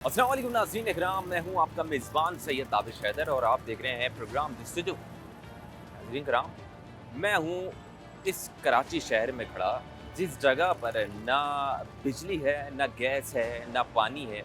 अस्सलाम वालेकुम नाज़रीन इकराम, मैं हूं आपका मेज़बान सैयद ताबिश हैदर और आप देख रहे हैं प्रोग्राम द स्टूडियो। नाज़रीन इकराम, मैं हूं इस कराची शहर में खड़ा जिस जगह पर ना बिजली है, ना गैस है, ना पानी है।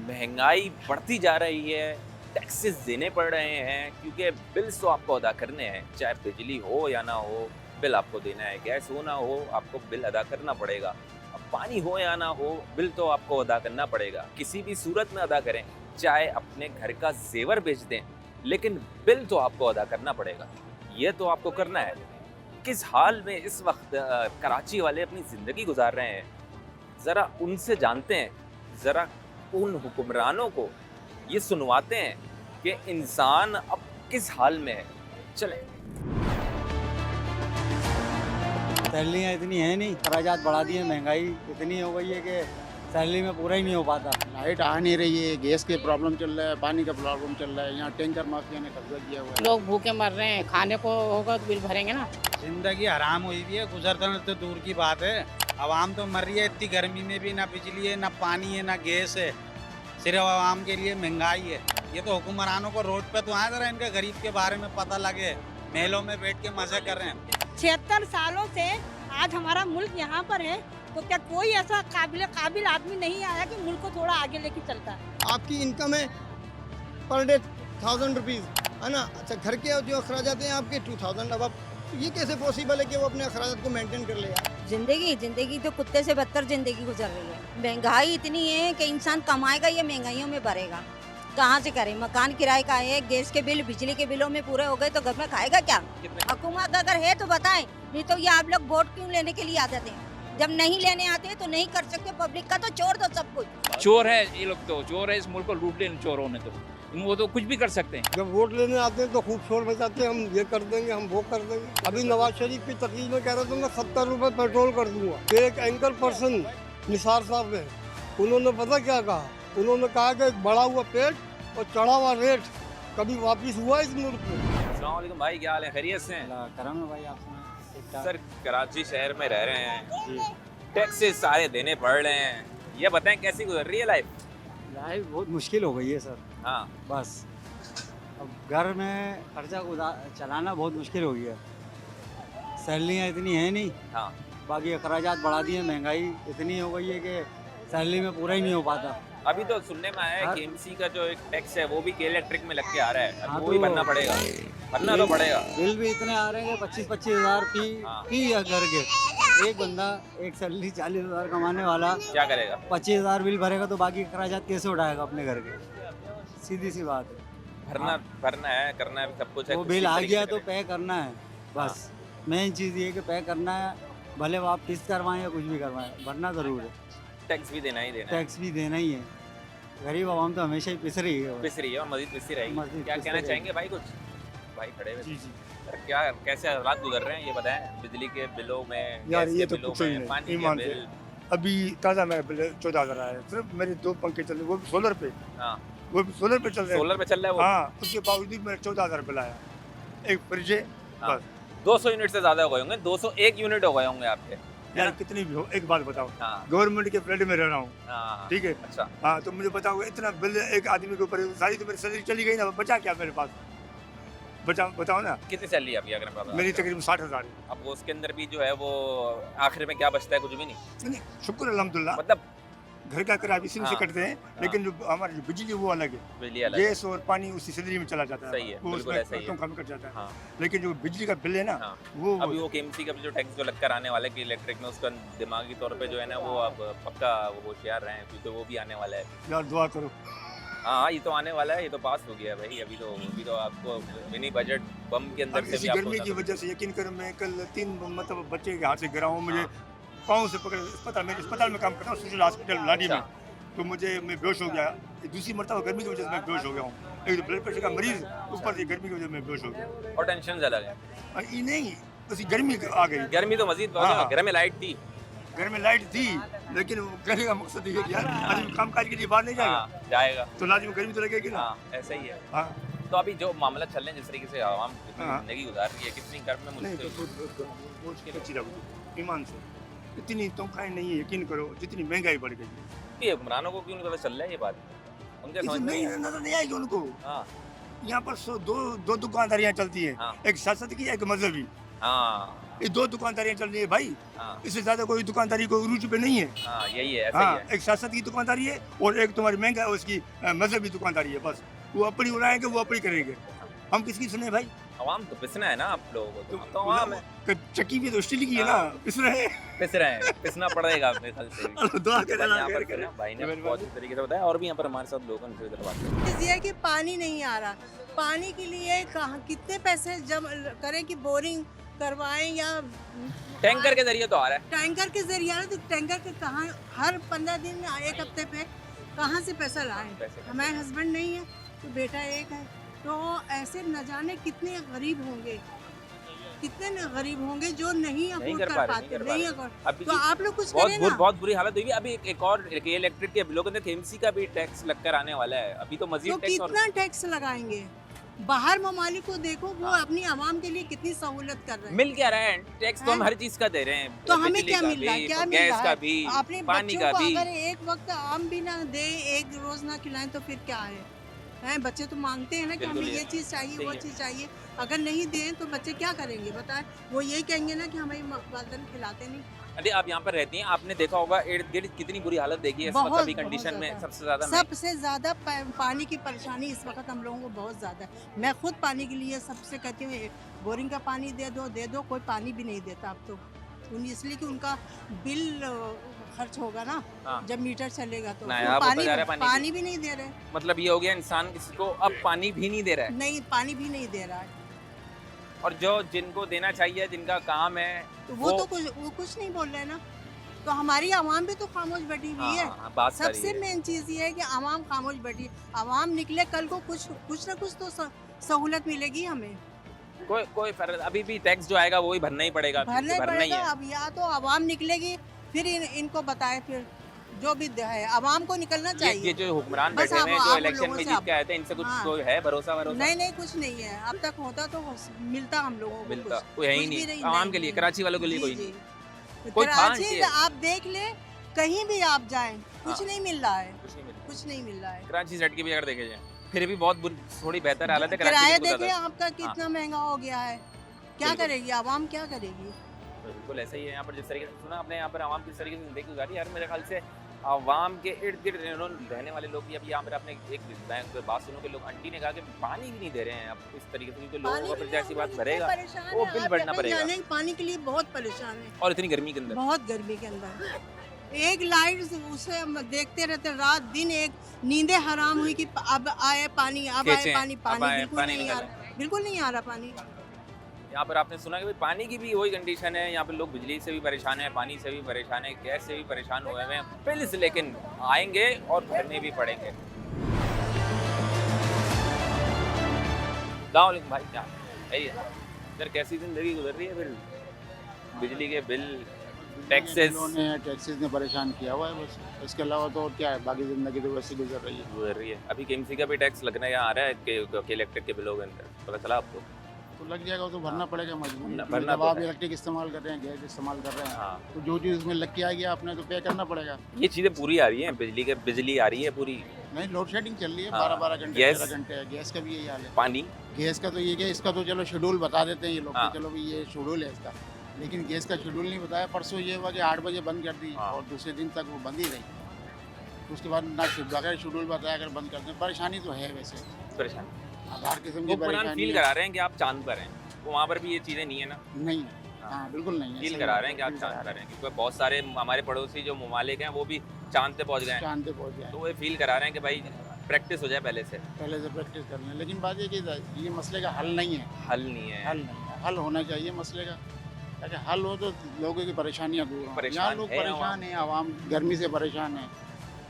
महंगाई बढ़ती जा रही है, टैक्सेस देने पड़ रहे हैं क्योंकि बिल्स तो आपको अदा करने हैं, चाहे बिजली हो या ना हो, बिल आपको देना है। गैस हो ना हो, आपको बिल अदा करना पड़ेगा। अब पानी हो या ना हो, बिल तो आपको अदा करना पड़ेगा। किसी भी सूरत में अदा करें, चाहे अपने घर का जेवर बेच दें, लेकिन बिल तो आपको अदा करना पड़ेगा। ये तो आपको करना है। किस हाल में इस वक्त कराची वाले अपनी ज़िंदगी गुजार रहे हैं, ज़रा उनसे जानते हैं। ज़रा उन हुक्मरानों को ये सुनवाते हैं कि इंसान अब किस हाल में है। चलें। सैलरियाँ इतनी है नहीं, खर्चात बढ़ा दिए, महंगाई इतनी हो गई है कि सैलरी में पूरा ही नहीं हो पाता। लाइट आ नहीं रही है, गैस के प्रॉब्लम चल रहा है, पानी का प्रॉब्लम चल रहा है, यहाँ टैंकर माफिया ने कब्जा किया हुआ है। लोग भूखे मर रहे हैं, खाने को होगा तो बिल भरेंगे ना। जिंदगी हराम हुई भी है, गुजरता तो दूर की बात है। आवाम तो मर रही है इतनी गर्मी में भी, ना बिजली है, ना पानी है, ना गैस है। सिर्फ आवाम के लिए महंगाई है। ये तो हुक्मरानों को रोड पे तो आए, जरा इनके गरीब के बारे में पता लगे। महलों में बैठ के मजे कर रहे हैं। 76 सालों से आज हमारा मुल्क यहाँ पर है, तो क्या कोई ऐसा काबिल आदमी नहीं आया कि मुल्क को थोड़ा आगे लेके चलता है। आपकी इनकम है पर डे 1000 रुपीज़, है ना। अच्छा, घर के जो अखराजात हैं आपके 2000। अब आप ये कैसे पॉसिबल है कि वो अपने अखराजात को मेंटेन कर ले यार। जिंदगी तो कुत्ते से बदतर जिंदगी गुजर रही है। महंगाई इतनी है कि इंसान कमाएगा या महंगाइयों में भरेगा, कहाँ से करे। मकान किराए का है, गैस के बिल, बिजली के बिलों में पूरे हो गए तो घर में खाएगा क्या। हुकूमत अगर है तो बताएं, नहीं तो ये आप लोग वोट क्यों लेने के लिए आ जाते हैं। जब नहीं लेने आते तो नहीं कर सकते, पब्लिक का तो छोड़ दो सब कुछ। चोर है ये लोग, तो चोर है, इस मुल्क को लूट लेने चोरों ने तो वो तो कुछ भी कर सकते हैं। जब वोट लेने आते हैं तो खूब शोर मचाते हैं, हम ये कर देंगे, हम वो कर देंगे। अभी नवाज शरीफ की तकरीर में कह रहा था मैं 70 रुपये पेट्रोल कर दूंगा। एक एंकर पर्सन निसार साहब है, उन्होंने पता क्या कहा, उन्होंने कहा कि बढ़ा हुआ पेट और चढ़ा हुआ रेट कभी वापिस हुआ इस मुल्क में। अस्सलाम वालेकुम भाई, क्या हाल है? खैरियत से हैं? करम है भाई, आपसे सर, कराची शहर में रह रहे हैं, टैक्सेस सारे देने पड़ रहे हैं। ये बताएं कैसी गुजर रही है लाइफ? लाइफ बहुत मुश्किल हो गई है सर। हाँ, बस अब घर में खर्चा चलाना बहुत मुश्किल हो गया। सैलरियाँ इतनी है नहीं, हाँ। बाकी अखराजात बढ़ा दिए, महंगाई इतनी हो गई है कि सैलरी में पूरा ही नहीं हो पाता। अभी तो सुनने में आया है कि एमसी का जो एक टैक्स है वो भी के इलेक्ट्रिक में लग के आ रहा है। हाँ, वो भी तो भरना पड़ेगा, भरना तो पड़ेगा। बिल भी इतने आ रहे हैं कि 25-25 हज़ार हाँ। फी घर के। एक बंदा एक सैलरी 40 हज़ार कमाने वाला क्या करेगा? 25 हज़ार बिल भरेगा तो बाकी अखराजात कैसे उठाएगा अपने घर के। सीधी सी बात है। भरना है, करना है, सब कुछ है। वो कुछ बिल किस आ तरीके गया से तो करेगा? पे करना है बस। मेन चीज़ ये कि पे करना है, भले वो आप किस्त करवाएं या कुछ भी करवाएं, भरना ज़रूर है। टैक्स भी देना ही देना है। टैक्स भी देना ही है। गरीब आवाम तो हमेशा ही पिस रही है। पिस रही है और मजीद पिसती रहेगी। मज़ीद क्या पिसती कहना रहेगी। चाहेंगे भाई? कुछ भाई खड़े हुए। जी। सर, क्या कैसे हालात गुजर रहे हैं ये बताएं। बिजली के बिलों में, यार गैस ये के तो बिलों कुछ ही में, नहीं, पानी के ईमान से। बिल। अभी ताज़ा मेरा बिल 14,000 आया है, सिर्फ मेरे 2 पंखे चल रहे, वो भी सोलर पे, हाँ, वो भी सोलर पे चल रहे हैं। सोलर पे चल रहा है वो। हाँ, उसके बावजूद मेरा 14,000 बिल आया। एक फ्रिज है हाँ। बस। 200 यूनिट से ज्यादा हो गए होंगे, 201 यूनिट हो गए होंगे आपके। यार कितनी भी हो, एक बात बताओ, हाँ, गवर्नमेंट के फ्लैट में रह रहा हूँ, हाँ, ठीक है। अच्छा। हाँ, तो मुझे बताओ इतना बिल एक आदमी के ऊपर, सारी तो मेरी सैलरी चली गई ना, बचा क्या मेरे पास? बताओ ना। कितनी सैलरी आपकी अगर मैं बता मेरी दूं? तकरीबन 60,000 है। अब वो उसके अंदर भी जो है वो आखिर में क्या बचता है? कुछ भी नहीं। नहीं, शुक्र अल्हम्दुलिल्लाह, मतलब घर का किराया इसी में से हाँ, कटते हैं, लेकिन जो हमारी जो बिजली वो अलग है। बिजली अलग है। गैस और पानी उसी सैलरी में चला जाता है। सही है, वो बिल्कुल उसमें ऐसा ही है। कम कट जाता है। हाँ, लेकिन जो बिजली का बिल है ना, हाँ। वो अभी वो केएमसी का भी जो टैक्स जो लगकर आने वाला है कि इलेक्ट्रिक में, उसका दिमागी तौर पे जो है ना वो अब पक्का वो होशियार रहे हैं क्योंकि वो भी आने वाला है। यार दुआ करो। हाँ, ये तो आने वाला है, ये तो पास हो गया है भाई। अभी तो आपको मिनी बजट बम के अंदर अब से इसी भी आपको गर्मी की सब- वजह से यकीन करो, मैं कल 3 मतलब बच्चे के हाथ से गिरा हूँ। मुझे हाँ। पाँव से पकड़ अस्पताल में काम करता हूँ, सोशल हॉस्पिटल लाडी में। अच्छा। तो मैं बेहोश हो गया। ये दूसरी मरतबा गर्मी की वजह से मैं बेहोश हो गया हूँ। एक ब्लड प्रेशर का मरीज, ऊपर से गर्मी की वजह से मैं बेहोश हो गया। और टेंशन अलग है। और ये नहीं, उसी गर्मी आ गई। गर्मी तो मजीद हाँ, हाँ। घर में लाइट थी। घर में लाइट थी, लेकिन वो कहने का मकसद ये है कि यार आदमी काम काज के लिए बाहर नहीं जाएगा, हाँ, जाएगा। तो लाजिम गर्मी तो लगेगी ना। हाँ, ऐसा ही है। हाँ, तो अभी जो मामला चल रहे हैं, जिस तरीके से आवाम कितनी हाँ। जिंदगी गुजार रही है, कितनी घर में नहीं तो मुश्किल। वो अच्छी रहो ईमान से। इतनी तोखाएं नहीं है, यकीन करो, जितनी महंगाई बढ़ गई है। ये हुक्मरानों को क्यों नहीं पता चल रहा है ये बात? उनके समझ में नहीं नहीं नजर नहीं आएगी उनको। हाँ यहाँ पर दो दुकानदारियाँ चलती है, हाँ। एक सियासत की एक मजहबी। हाँ ये दो दुकानदारियाँ चल रही है भाई, हाँ इससे ज्यादा कोई दुकानदारी कोई उरूज पे नहीं है। हाँ, यही है, ऐसा हाँ, ही है। एक सियासत की दुकानदारी है और एक तुम्हारी महंगा उसकी मजहबी दुकानदारी है। बस वो अपनी उड़ाएंगे, वो अपनी करेंगे, हम किसकी सुने भाई? आवाम तो पिसना है ना आप लोगों को, तो आवाम है, चक्की भी तो स्टील की है ना, पिस रहे हैं। पिस रहे हैं, पिसना पड़ेगा अपने ख्याल से भी। दुआ करें, यहाँ पर करें। ना भाई ने बहुत अच्छी तरीके से बताया, और भी यहाँ पर हमारे साथ लोग हैं, उनसे भी बात करें। ये है कि पानी नहीं आ रहा, पानी के लिए कहाँ कितने पैसे जम करें कि बोरिंग करवाएं या टैंकर के जरिए तो आ रहा है। टैंकर के जरिए ना, तो टैंकर के कहाँ हर 15 दिन एक हफ्ते पे कहाँ से पैसा लाएं? हमारे हस्बैंड नहीं है तो बेटा एक है, तो ऐसे न जाने कितने गरीब होंगे, कितने गरीब होंगे जो नहीं अफोर्ड कर पाते, नहीं अफोर्ड। तो आप लोग कुछ करें ना। बहुत बुरी हालत हुई है। अभी एक और इलेक्ट्रिक के बिलों के अंदर केएमसी का भी टैक्स लगकर आने वाला है। अभी तो मजीद तो टैक्स और कितना टैक्स लगाएंगे? बाहर ममालिक को देखो, वो अपनी आवाम के लिए कितनी सहूलत कर रहे हैं। मिल क्या रहा है? टैक्स तो हम हैं? हर चीज का दे रहे हैं, तो हमें बिजली क्या का मिल रहा है? भी, क्या मिल गैस रहा का है? भी, अपने पानी बच्चों का को भी। अगर एक वक्त आम भी ना दे, एक रोज ना खिलाएं तो फिर क्या है? बच्चे तो मांगते हैं ना कि बिल्कुल हमें ये ये चीज़ चाहिए, वो सही है। चीज़ चाहिए। अगर नहीं दें तो बच्चे क्या करेंगे बताएं? वो यही कहेंगे ना कि हमें वालिदैन खिलाते नहीं। अरे आप यहाँ पर रहती हैं, आपने देखा होगा इर्द गिर्द कितनी बुरी हालत देखी है इस वक्त बहुत, अभी कंडीशन बहुत में ज़्यादा। सबसे ज्यादा सबसे ज़्यादा पानी की परेशानी इस वक्त हम लोगों को बहुत ज़्यादा है। मैं खुद पानी के लिए सबसे कहती हूँ बोरिंग का पानी दे दो, कोई पानी भी नहीं देता अब तो। इसलिए कि उनका बिल खर्च होगा ना, हाँ। जब मीटर चलेगा तो नया वो वो पानी बता रहा है पानी भी नहीं दे रहे। मतलब ये हो गया इंसान किसी को अब पानी भी नहीं दे रहा है, नहीं, पानी भी नहीं दे रहा है। और जो जिनको देना चाहिए, जिनका काम है तो वो कुछ नहीं बोल रहे ना। तो हमारी आवाम भी तो खामोश बैठी हुई है। बात सबसे सारी है। मेन चीज़ ये है कि आवाम खामोश बैठी है। आवाम निकले कल को कुछ ना कुछ तो सहूलत मिलेगी हमें। कोई फर्क, अभी भी टैक्स जो आएगा वो ही भरना ही पड़ेगा, भरना ही भरना ही पड़ेगा। है। अब या तो आवाम निकलेगी, फिर इनको बताए, फिर जो भी है आवाम को निकलना ये चाहिए। जो हुक्मरान बस बैठे हुए हैं, आप जो उन इलेक्शन लोगों में से जीत आप- के आए थे, इनसे कुछ हाँ। कोई है भरोसा नहीं, कुछ नहीं है। अब तक होता तो मिलता हम लोगों को मिलता कुछ। कोई है ही कुछ भी नहीं आवाम के लिए, कराची वालों के लिए जी, कोई जी। नहीं। कोई था कराची नहीं। आप देख ले, कहीं भी आप जाएं, कुछ हाँ। नहीं मिल रहा है, कुछ नहीं मिलता। कुछ नहीं मिल रहा है। कराची सेट की भी अगर देखे जाए फिर भी बहुत थोड़ी बेहतर हालत है कराची किराया की तो देखिए ज़्यादा। आपका कितना महंगा हो गया है। क्या बिल्कुल। करेगी आवाम, क्या करेगी? बिल्कुल ऐसा ही है। यहाँ पर जिस तरीके से सुना आपने, यहाँ पर आवाम किस तरीके से जिंदगी गुजारी है, मेरे ख्याल से आवाम के इर्द गिर्द रहने वाले लोग भी, अभी यहाँ पर आपने एक बात सुनो कि लोग, आंटी ने कहा कि पानी भी नहीं दे रहे हैं अब इस तरीके से, क्योंकि लोगों को फिर जैसी बात भरेगा वो बिल बढ़ना पड़ेगा, पानी के लिए बहुत परेशान है, और इतनी गर्मी के अंदर। बहुत गर्मी के अंदर। एक लाइट उसे हम देखते रहते रात दिन, एक नींदें हराम हुई कि अब आए पानी, अब आए खींचे, पानी, अब पानी आए, बिल्कुल पानी नहीं निकल आ रहा, बिल्कुल नहीं आ रहा पानी। यहाँ पर आपने सुना कि भाई पानी की भी वही कंडीशन है, यहाँ पर लोग बिजली से भी परेशान है, पानी से भी परेशान है, गैस से भी परेशान हुए हैं, बिल्स लेकिन आएंगे और भरने भी पड़ेंगे। अस्सलाम भाई, क्या है इधर कैसी जिंदगी गुजर रही है? फिर बिजली के बिल, टैक्सेस टैक्सेस ने परेशान किया हुआ है बस, इसके अलावा तो और क्या है, बाकी ज़िंदगी तो वैसे गुजर रही है। अभी केएमसी का भी टैक्स लगना यहाँ आ रहा है कि इलेक्ट्रिक के बिलों के अंदर, पता चला आपको? तो लग जाएगा, तो भरना पड़ेगा मजबूरी। भरना जब तो आप है। इलेक्ट्रिक इस्तेमाल कर रहे हैं, गैस इस्तेमाल कर रहे हैं, हाँ, तो जो चीज़ उसमें लग के आएगी आपने तो पे करना पड़ेगा। ये चीज़ें पूरी आ रही हैं, बिजली आ रही है पूरी, नहीं, लोड शेडिंग चल रही है, हाँ, 12-12 घंटे, गैस- 13 घंटे है, गैस का भी यही हाल है। पानी गैस का तो ये क्या, इसका तो चलो शेड्यूल बता देते हैं ये लोग, हाँ। कि चलो भाई ये शेड्यूल है इसका, लेकिन गैस का शेड्यूल नहीं बताया। परसों ये हुआ कि 8 बजे बंद कर दी हाँ। और दूसरे दिन तक वो बंद ही रही। उसके बाद ना बगैर शेड्यूल बताया अगर बंद कर दें, परेशानी तो है वैसे, परेशान। अब हर किस्म की वो पुरान परेशानी फील है। करा रहे हैं कि आप चांद पर हैं, वो वहाँ पर भी ये चीज़ें नहीं है ना, नहीं, हाँ बिल्कुल नहीं है, फील सही करा बात रहे हैं कि है, आप फील चांद करा पर हैं, क्योंकि बहुत सारे हमारे पड़ोसी जो ममालिक हैं वो भी चांद पे पहुँच गए हैं, चांद पे पहुँच गया तो वो फील करा रहे हैं कि भाई प्रैक्टिस हो जाए पहले से। पहले से प्रैक्टिस कर लें। लेकिन बात ये कि ये मसले का हल नहीं है, हल नहीं है, हल नहीं है, हल होना चाहिए मसले का, ताकि हल हो तो लोगों की परेशानियाँ दूर हों। परेशान यहाँ लोग है परेशान हैं, आवाम गर्मी से परेशान है,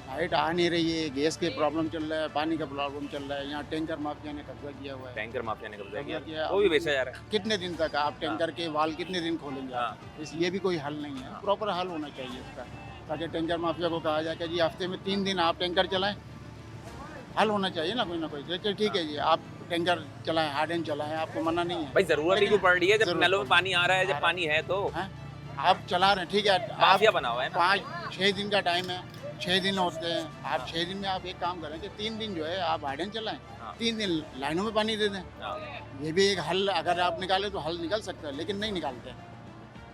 लाइट आ नहीं रही है, गैस के प्रॉब्लम चल रहा है, पानी का प्रॉब्लम चल रहा है, यहाँ टैंकर माफिया ने कब्जा किया हुआ है। टैंकर माफिया ने कब्जा कब्जा किया, किया, वो भी बेचा जा रहा है। कितने दिन तक आप टैंकर के वाल कितने दिन खोलेंगे हाँ। आप? ये भी कोई हल नहीं है, प्रॉपर हल होना चाहिए इसका, ताकि टैंकर माफिया को कहा जाए कि जी हफ्ते में 3 दिन आप टैंकर चलाएं, हल होना चाहिए ना कोई ना कोई। चलिए ठीक है जी, आप टैंकर चलाएं, हार्डन चलाएं, आपको मना नहीं है, भाई जरूरत ही क्यों पड़ रही है जब जरूरत नलों में पड़ पानी आ रहा है, जब रही पानी है तो हैं? आप चला रहे हैं, ठीक है, आप माफिया बना हुआ है ना। 5-6 दिन का टाइम है, 6 दिन होते हैं। आप 6 दिन में आप एक काम करें कि 3 दिन जो है आप हाइडेन चलाएं, हाँ। 3 दिन लाइनों में पानी दे दें। हाँ। ये भी एक हल, अगर आप निकाले तो हल निकल सकता है, लेकिन नहीं निकालते।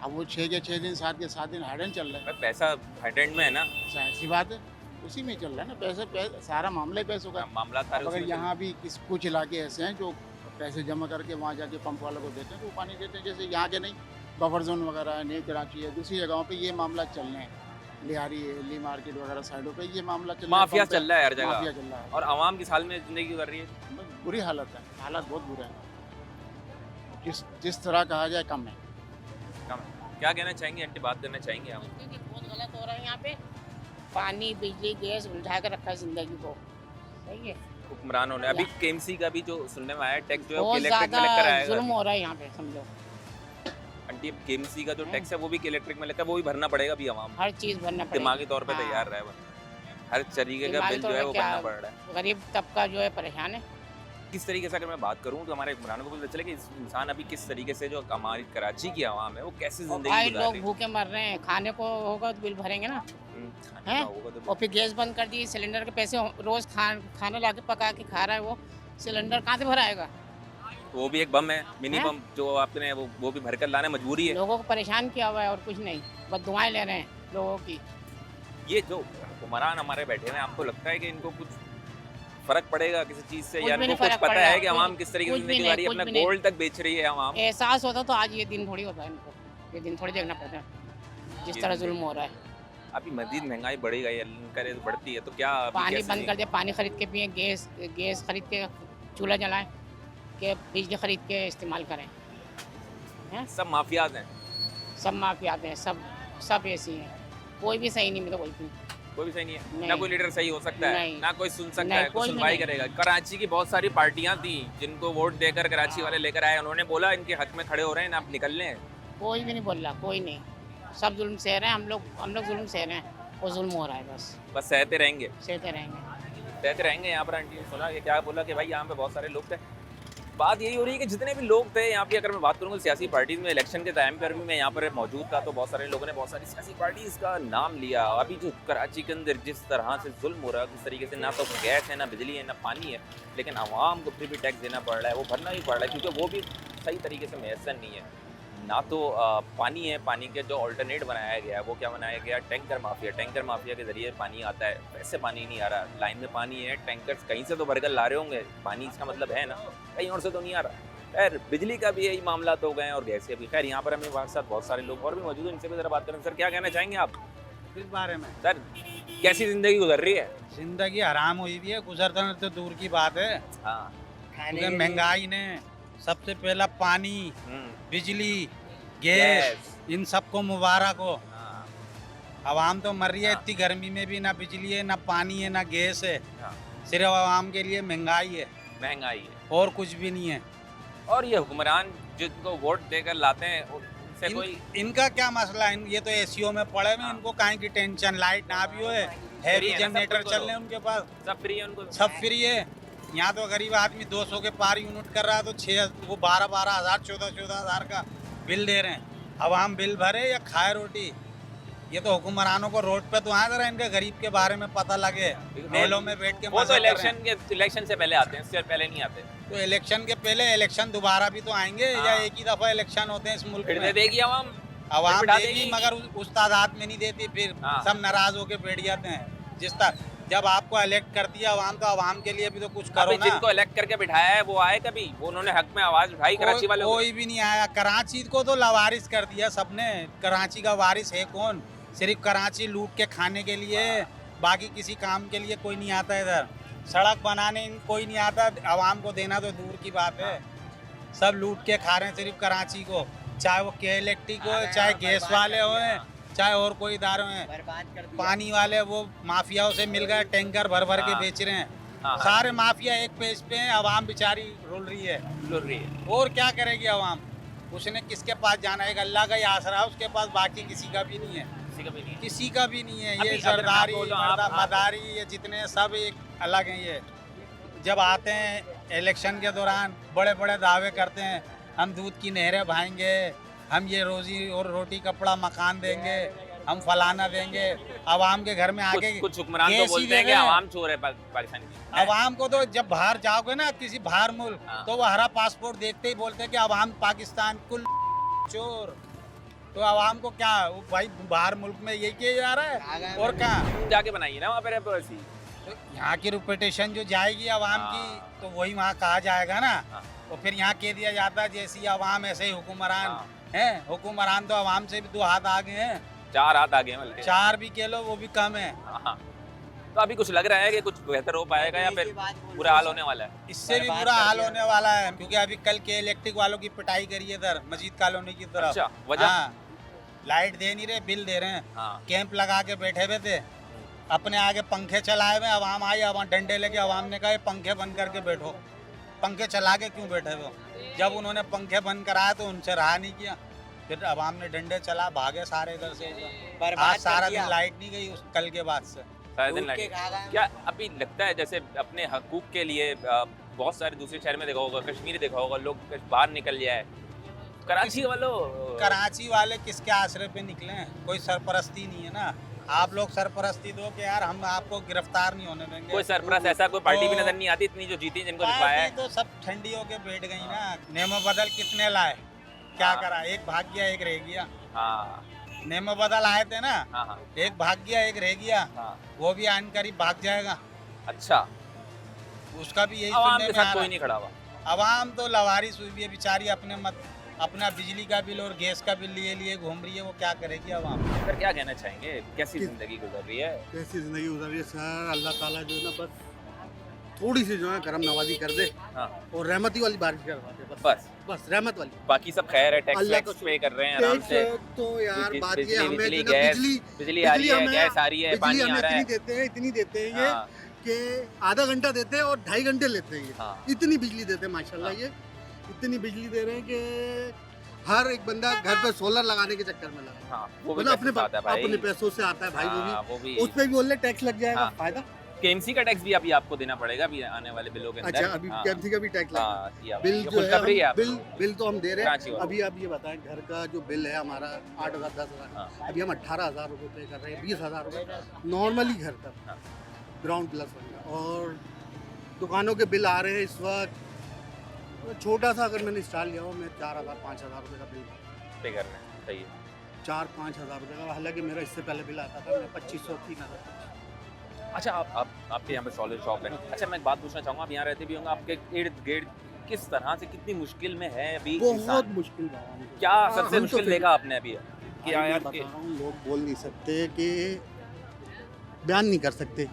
अब वो 6 के 6 दिन 7 के 7 दिन हाइडेन चल रहा है, भाई पैसा हाइडेंट में है ना, ऐसी बात है, उसी में चल रहा है ना। पैसे सारा मामला ही पैसों का। मामला सारे अब अगर उसमें चल- यहाँ भी कुछ इलाके ऐसे हैं जो पैसे जमा करके वहाँ जाके पंप वालों को देते हैं तो वो पानी देते हैं, जैसे यहाँ के नहीं, बफर जोन वगैरह है, न्यू कराची है, दूसरी जगहों पे ये मामला चल रहे हैं, लिहारी है, ली मार्केट वगैरह साइडों पे ये मामला चल रहा है। माफिया पंप पे चल रहा है हर जगह, माफिया चल रहा है और आवाम किस हाल में जिंदगी गुजर रही है। बुरी हालत है, हालत बहुत बुरे हैं, जिस तरह कहा जाए कम है। कम है। क्या कहना चाहेंगे आंटी, बात करना चाहेंगे आप? जिंदगी बहुत गलत हो रहा है यहाँ पे। पानी बिजली गैस उलझा कर रखा है जिंदगी को। सही है, हुक्मरानों ने अभी केएमसी का भी जो सुनने में आया टैक्स जो है वो बहुत इलेक्ट्रिक में ज्यादा लेकर आएगा। जुल्म हो रहा है यहाँ पे, समझो। आंटी केएमसी का जो हैं? टैक्स है वो भी इलेक्ट्रिक में लेकर वो भी भरना पड़ेगा भी आवाम, हर चीज भरना पड़ेगा। दिमागी तौर पे हाँ। तैयार रहा है वो। हर तरीके का दिमागी बिल जो तौर है पे वो क्या- भरना पड़ रहा है। गरीब तबका जो है परेशान है। किस तरीके से अगर मैं बात करूं तो हमारे हुक्मरानों को पता चले कि इस इंसान अभी किस तरीके से जो हमारी कराची की आवाम है वो कैसे और जिंदगी भाई गुजार लोग रही है। भूखे मर रहे हैं, खाने को होगा तो बिल भरेंगे ना। खाने हैं? का होगा तो और फिर गैस बंद कर दी, सिलेंडर के पैसे रोज खाना ला के पका के खा रहा है, वो सिलेंडर कहाँ से भराएगा? वो भी एक बम है, मिनी हैं? बम जो आपने वो भी भरकर लाना मजबूरी है। लोगों को परेशान किया हुआ है और कुछ नहीं, बस दुआएं ले रहे हैं लोगों की। ये जो हुक्मरान हमारे बैठे हैं आपको लगता है कि इनको कुछ फर्क पड़ेगा किसी चीज से, कुछ या भी इनको नहीं कुछ फर्क पता पड़ रहा है है, कि कुछ- आवाम किस तरीके से कुछ भी जिंदगी नहीं, गुजार रही है, कुछ अपना भी नहीं। गोल्ड तक बेच रही है आवाम। एहसास होता तो आज ये दिन थोड़ी होता है इनको, ये दिन थोड़ी देखना पड़ता है जिस ये तरह दिन जुल्म हो रहा है। अभी मजीद महंगाई बढ़ी गई है, करे तो बढ़ती है, तो क्या अभी पानी कैसे बंद कर दिया, पानी खरीद के पिए, गैस खरीद के चूल्हा जलाएं, के बिजली खरीद के इस्तेमाल करें। सब माफियाज हैं, सब माफियाते हैं, सब ऐसी हैं, कोई भी सही नहीं मिला, कोई भी कोई भी सही नहीं है। नहीं। ना कोई लीडर सही हो सकता है, नहीं। ना कोई सुन सकता नहीं, है, कोई कोई भी सुनवाई नहीं। करेगा। कराची की बहुत सारी पार्टियां थी जिनको वोट देकर कराची वाले लेकर आए, उन्होंने बोला इनके हक में खड़े हो रहे हैं ना, आप निकल लें। कोई भी नहीं बोल रहा, कोई नहीं, सब जुल्म सह रहे हैं। हम लोग जुल्म सह रहे हैं, वो जुल्म हो रहा है, बस सहते रहेंगे, सहते रहेंगे। सहते रहेंगे। यहाँ पर आंटी ने सुना कि क्या बोला कि भाई यहाँ पे बहुत सारे लोग थे। बात यही हो रही है कि जितने भी लोग थे यहाँ पे, अगर मैं बात करूँगा सियासी पार्टीज में, इलेक्शन के टाइम पर भी मैं यहाँ पर मौजूद था, तो बहुत सारे लोगों ने बहुत सारी सियासी पार्टीज का नाम लिया। अभी जो कराची के अंदर जिस तरह से जुल्म हो रहा है, किस तरीके से ना तो गैस है, ना बिजली है, ना पानी है, लेकिन आवाम को फिर भी टैक्स देना पड़ रहा है, वो भरना ही पड़ रहा है, क्योंकि वो भी सही तरीके से मैसर नहीं है। ना तो पानी है, पानी के जो ऑल्टरनेट बनाया गया है वो क्या बनाया गया, टैंकर माफिया। टैंकर माफिया के जरिए पानी आता है, वैसे पानी नहीं आ रहा। लाइन में पानी है, टैंकर्स कहीं से तो भरकर ला रहे होंगे पानी, इसका मतलब है ना कहीं और से तो नहीं आ रहा। खैर बिजली का भी यही मामला तो हो गए और गैस के भी। खैर यहाँ पर हमें हमारे साथ बहुत सारे लोग और भी मौजूद हैं, इनसे भी जरा बात करें। सर क्या कहना चाहेंगे आप इस बारे में? सर? कैसी जिंदगी गुजर रही है? जिंदगी हराम हुई भी है, गुजरता तो दूर की बात है। हाँ। क्योंकि महंगाई ने सबसे पहला पानी, बिजली, गैस, इन सबको मुबारक हो। हाँ। आवाम तो मर रही है हाँ। इतनी गर्मी में भी, ना बिजली है, ना पानी है, ना गैस है। हाँ। सिर्फ आवाम के लिए महंगाई है, महंगाई है, और कुछ भी नहीं है। और ये हुक्मरान जिनको वोट देकर लाते हैं उनसे कोई इनका क्या मसला है? ये तो एसीओ में पड़े हुए, इनको काहे की टेंशन? लाइट ना भी हो, हैवी है ना, सब जनरेटर कुछ चल करो। रहे हैं उनके पास, सब फ्री है उनको। सब फ्री है। यहाँ तो गरीब आदमी 200 के पार यूनिट कर रहा है, तो 12 हज़ार 14 हज़ार का बिल दे रहे हैं। आवाम बिल भरे या खाए रोटी? ये तो हुक्मरानों को रोड पे तो आए जरा इनके गरीब के बारे में पता लगे, मेलों में बैठ के वो मजा तो कर रहे हैं। इलेक्शन से पहले आते हैं, इससे पहले नहीं आते। तो इलेक्शन के पहले इलेक्शन दोबारा भी तो आएंगे, हाँ। या एक ही दफा इलेक्शन होते हैं इस मुल्क फिर दे में? देगी आवाम, आवाम फिर बिठा देगी, देगी। मगर उस तादाद में नहीं देती। फिर हाँ। सब नाराज होके बैठ जाते हैं। जिस तरह जब आपको इलेक्ट कर दिया आवाम, तो आवाम के लिए भी तो कुछ करो अभी ना। जिनको इलेक्ट करके बिठाया है वो आए कभी? वो उन्होंने हक में आवाज उठाई कराची वालों कोई भी नहीं आया। कराची को तो लावारिस कर दिया सबने। कराची का वारिस है कौन? सिर्फ कराची लूट के खाने के लिए, बाकी किसी काम के लिए कोई नहीं आता इधर। सड़क बनाने कोई नहीं आता, आवाम को देना तो दूर की बात है। सब लूट के खा रहे हैं सिर्फ कराची को, चाहे वो के इलेक्ट्रिक हो, चाहे गैस वाले हो, चाहे और कोई इदारे हैं। पानी वाले वो माफियाओं से मिल गए, टैंकर भर भर के हाँ। बेच रहे हैं। हाँ। सारे माफिया एक पेज पे हैं, आवाम बेचारी रुल रही है। लुट रही है। और क्या करेगी आवाम? उसने किसके पास जाना है? एक अल्लाह का ही आसरा है उसके पास, बाकी किसी का भी नहीं है। किसी का भी नहीं। किसी का भी नहीं है। अभी ये अगर मैं सरदारी, आपको बोलूं, आप- मदारी, ये जितने सब एक अलग हैं। ये जब आते हैं इलेक्शन के दौरान बड़े बड़े दावे करते हैं, हम दूध की नहरें बहाएंगे, हम ये रोजी और रोटी कपड़ा मकान देंगे, हम फलाना देंगे। आवाम के घर में आके कुछ हुक्मरान तो गैस ही बोलते दे हैं कि रहे हैं। आवाम चोर है पाकिस्तानी। आवाम को तो जब बाहर जाओगे ना किसी बाहर मुल्क, हाँ। तो वो हरा पासपोर्ट देखते ही बोलते हैं कि आवाम पाकिस्तान कुल चोर। तो आवाम को क्या, वो भाई बाहर मुल्क में यही किया जा रहा है और कहाँ। जाके बनाइए ना वहाँ पे पॉलिसी। तो यहाँ की रिपुटेशन जो जाएगी आवाम की, हाँ। तो वही वहाँ कहा जाएगा ना। हाँ। तो फिर यहाँ कह दिया जाता है जैसी आवाम ऐसे ही हुक्मरान हाँ। हैं। हुक्मरान तो आवाम से भी 2 हाथ आगे हैं, 4 हाथ आगे हैं बल्कि। 4 भी कह लो वो भी कम है। हाँ। तो अभी कुछ लग रहा है कि कुछ बेहतर हो पाएगा या फिर बुरा हाल होने वाला है? इससे भी बुरा हाल होने वाला है, क्योंकि अभी कल के इलेक्ट्रिक वालों की पिटाई करी है इधर मस्जिद कॉलोनी की तरफ। अच्छा, वजह? हाँ, लाइट दे नहीं रहे, बिल दे रहे हैं। हाँ। कैंप लगा के बैठे हुए थे, अपने आगे पंखे चलाए हुए, आवाम आई, आवाम डंडे लेके आवाम ने कहा ये पंखे बंद करके बैठो। पंखे चला के क्यों बैठे हो? जब उन्होंने पंखे बंद कराया तो उनसे रहा नहीं किया, फिर आवाम ने डंडे चला, भागे सारे इधर से उधर। आज सारा दिन लाइट नहीं गई उस कल के बाद से। सारे दिन लगे। क्या अभी लगता है जैसे अपने हकूक के लिए बहुत सारे दूसरे शहर में देखा होगा, कश्मीर देखा होगा, लोग बाहर निकल जाए, कराची वालों कराची वाले किसके आश्रय पे निकले हैं? कोई सरपरस्ती नहीं है ना। आप लोग सरपरस्ती दो कि यार हम आपको गिरफ्तार नहीं होने देंगे। कोई सरपरस्त ऐसा कोई पार्टी भी नजर नहीं आती इतनी जो जीती जिनको जितवाया है। तो सब ठंडी होके बैठ गई ना। नेमो बदल कितने लाए, क्या हाँ। करा? एक भाग गया एक रह गया। हाँ। नेमो बदल आए थे ना, हाँ। एक भाग गया एक रह गया। हाँ। वो भी आन करीब भाग जाएगा। अच्छा, उसका भी यही आवाम सुनने के में आ साथ रहा कोई है। नहीं खड़ा हुआ। आवाम तो लवारिस हुई भी है बेचारी, अपना बिजली का बिल और गैस का बिल लिए घूम रही है। वो क्या करेगी आवाम? सर क्या कहना चाहेंगे, कैसी जिंदगी गुजर रही है? कैसी ज़िंदगी गुजर रही है सर, अल्लाह ताला जो है ना बस थोड़ी सी जो है करम नवाजी कर दे हाँ। और रहमती वाली बारिश करवा दे, बस बस रहमत वाली। बाकी सब खैर है, टैक्स अल्लाह वैक्स का पे कर रहे हैं आराम से। तो यार बिजली- बात ये बिजली- हमें बिजली, जो है ना गैस, बिजली आ रही है, हमें- गैस आ रही है, पानी बिजली आ हमें रहा है। इतनी देते हैं ये हाँ। कि आधा घंटा देते हैं और 2.5 घंटे लेते हैं ये। हाँ। इतनी बिजली देते हैं माशाल्लाह। हाँ। ये इतनी बिजली दे रहे हैं कि हर एक बंदा घर पे सोलर लगाने के चक्कर में लगा। हाँ, वो भी मतलब पैसे से आता है भाई। अपने पैसों से आता है भाई। हाँ, वो वो भी भी उस पे भी बोल टैक्स लग जाएगा। हाँ। फायदा। केएमसी का टैक्स भी अभी आपको देना पड़ेगा अभी आने वाले बिलों के अंदर। अच्छा, अभी हाँ। केएमसी का भी टैक्स लगा। हाँ, किया बिल ये जो खुशखबरी है है बिल तो हम दे रहे कराची हैं। वालों अभी आप ये बताएं, घर का जो बिल है हमारा 8,000 10,000, हाँ। अभी हम 18,000 रुपये पे कर रहे हैं। 20,000 रुपये नॉर्मली घर का हाँ। ग्राउंड प्लस वाला। और दुकानों के बिल आ रहे हैं इस वक्त छोटा सा, अगर मैंने इंस्टॉल लिया हो मैं 4,000 5,000 रुपये का बिल पे कर रहे हैं। सही है। 4-5 हज़ार रुपये का। हालांकि मेरा इससे पहले बिल आता था मैं 2,500 3,000। अच्छा, आपके यहाँ पे सोलर शॉप है। अच्छा, मैं एक बात पूछना चाहूँगा, आप यहाँ रहते भी होंगे, आपके इर्द गिर्द किस तरह से कितनी मुश्किल में है अभी बहुत इंसान? मुश्किल बात है। क्या हाँ, सबसे हम तो मुश्किल फिर- देखा आपने अभी कि भाई, यार मैं कि- बता रहा हूँ, लोग बोल नहीं सकते कि बयान नहीं कर सकते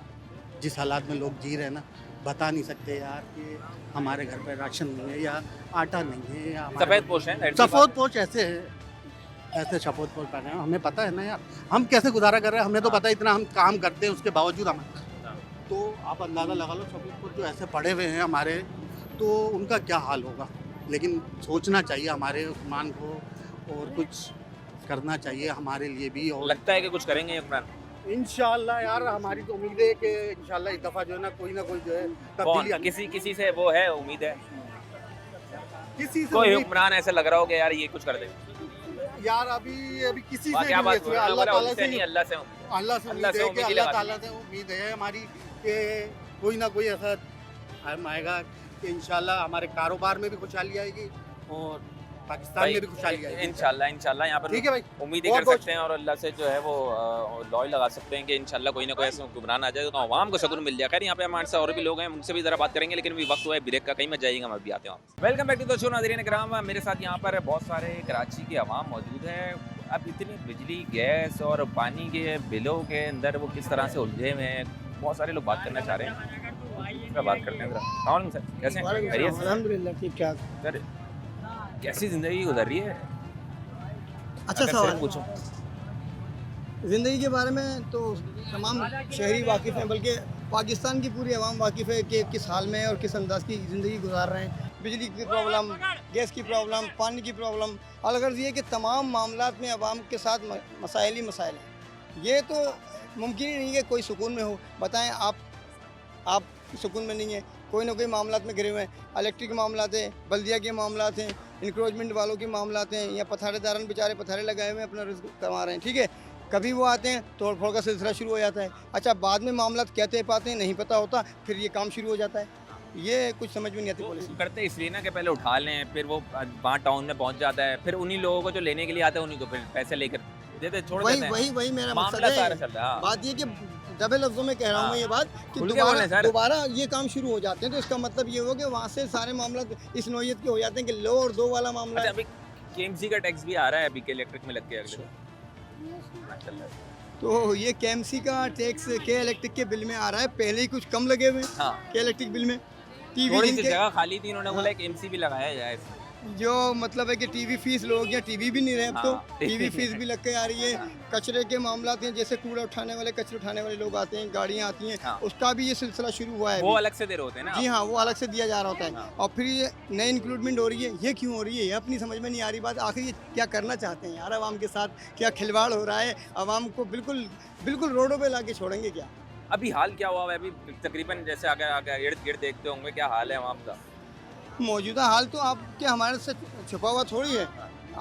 जिस हालात में लोग जी रहे हैं ना। बता नहीं सकते यार कि हमारे घर पे राशन नहीं है या आटा नहीं है या सफेद पोश है, लड़की सफेद पोश ऐसे है, ऐसे सफेद पोश पहने हैं। हमें पता है ना यार, हम कैसे गुजारा कर रहे हैं। हमें तो पता है, इतना हम काम करते हैं उसके बावजूद हमें। तो आप अंदाज़ा लगा लो सफेद पोश जो ऐसे पड़े हुए हैं हमारे, तो उनका क्या हाल होगा। लेकिन सोचना चाहिए हमारे हुक्मरान को और कुछ करना चाहिए हमारे लिए भी। और लगता है कि कुछ करेंगे इमरान? इंशाल्लाह यार, हमारी तो उम्मीद है कि इंशाल्लाह इस दफ़ा जो है ना कोई जो है तब्दीली कौन आनी। किसी से वो है उम्मीद है? किसी से कोई उम्मीद- हुक्मरान ऐसा लग रहा हो कि यार ये कुछ कर दे? यार अभी किसी से क्या नहीं बात है, बोल रहे हो? अल्लाह बोला ताला उनसे से नहीं, अल्लाह से अल्लाह से अल्लाह उम्मीद से है कि उम्मीद ही अल्लाह लगा ताला से उम्मीद है हमारी कि कोई ना कोई ऐसा टाइम आएगा कि इंशाल्लाह हमारे कारोबार में भी खुशहाली आएगी और पाकिस्तान में भी खुशहाली आएगी। इंशाल्लाह यहाँ पर ठीक है भाई, उम्मीद ही कर सकते हैं और अल्लाह से जो है वो लॉय लगा सकते हैं कि इंशाल्लाह कोई ना कोई ऐसा हुक्मरान आ जाए तो आवाम को सुकून मिल जाए। खैर यहाँ पे हमारे साथ और भी लोग हैं, उनसे भी ज़रा बात करेंगे, लेकिन अभी वक्त हुआ है ब्रेक का, कहीं मत जाइएगा, मैं भी आते हूँ। Welcome back to the show नाज़रीन किराम। मेरे साथ यहाँ पर बहुत सारे कराची के अवाम मौजूद है। अब इतनी बिजली, गैस और पानी के बिलों के अंदर वो किस तरह से उलझे हुए हैं, बहुत सारे लोग बात करना चाह रहे हैं। मैं बात करते हैं ज़रा। सर कैसे हैं? खैरियत से? अल्हम्दुलिल्लाह ठीक ठाक। सर कैसी ज़िंदगी गुजर रही है? अच्छा अगर सवाल सिर्फ पूछूं ज़िंदगी के बारे में तो तमाम शहरी वाकिफ़ हैं, बल्कि पाकिस्तान की पूरी आवाम वाकिफ़ है कि किस हाल में और किस अंदाज़ की ज़िंदगी गुजार रहे हैं। बिजली की प्रॉब्लम, गैस की प्रॉब्लम, पानी की प्रॉब्लम, अलग ये कि तमाम मामलात में आवाम के साथ मसाइल ही मसाइल हैं। ये तो मुमकिन ही नहीं है कोई सुकून में हो। बताएं आप सुकून में नहीं है, कोई ना कोई मामलात में घिरे हुए हैं। इलेक्ट्रिक के मामलात हैं, बल्दिया के मामलात हैं, इंक्रोचमेंट वालों के मामलात हैं, या पथारेदारन बेचारे पथारे लगाए हुए हैं, अपना रिस्क कमा रहे हैं। ठीक है, कभी वो आते हैं तोड़ फोड़ का सिलसिला शुरू हो जाता है। अच्छा बाद में मामला कहते पाते हैं नहीं पता होता, फिर ये काम शुरू हो जाता है। ये कुछ समझ में नहीं आती पॉलिसी। करते इसलिए ना कि पहले उठा लें, फिर वो वहाँ टाउन में पहुँच जाता है, फिर उन्हीं लोगों को जो लेने के लिए आते हैं उन्हीं को फिर पैसे लेकर देते छोड़ देते हैं। वही मेरा मकसद मामला सारा है। चल रहा है। बात ये कि दबे लफ्जों में कह रहा हूँ मैं ये बात कि खुल के बोलें सर। दोबारा ये काम शुरू हो जाते हैं, तो इसका मतलब ये हो कि वहाँ से सारे मामला इस नौयत के हो जाते हैं कि लो और दो वाला मामला अच्छा है। अभी केएमसी का टैक्स भी आ रहा है अभी के इलेक्ट्रिक में लग के अगले चल रहा है। तो ये केएमसी का टैक्स के इलेक्ट्रिक के बिल में आ रहा है, पहले ही कुछ कम लगे हुए हैं हाँ के इलेक्ट्रिक बिल में। टीवी थोड़ी सी जिनके जगह खाली थी, इन्होंने बोला कि एमसी भी लगाया जाए इसमें। जो मतलब है कि टीवी फीस लोग या टीवी भी नहीं रहे अब तो हाँ, टीवी फीस भी लग के आ रही है। कचरे के मामला हैं, जैसे कूड़ा उठाने वाले कचरे उठाने वाले लोग आते हैं, गाड़ियाँ आती हैं, हाँ। उसका भी ये सिलसिला शुरू हुआ है वो अभी। अलग से दे रहे होते हैं ना। जी हाँ, वो अलग से दिया जा रहा होता है। हाँ। और फिर ये नई इंक्लूडमेंट हो रही है, ये क्यों हो रही है ये अपनी समझ में नहीं आ रही बात। आखिर ये क्या करना चाहते हैं यार, आवाम के साथ क्या खिलवाड़ हो रहा है, आवाम को बिल्कुल बिल्कुल रोडों पे लाके छोड़ेंगे क्या। अभी हाल क्या हुआ है? अभी तकरीबन जैसे अगर इर्द गिर्द देखते होंगे क्या हाल है आवाम का? मौजूदा हाल तो आपके हमारे से छुपा हुआ थोड़ी है।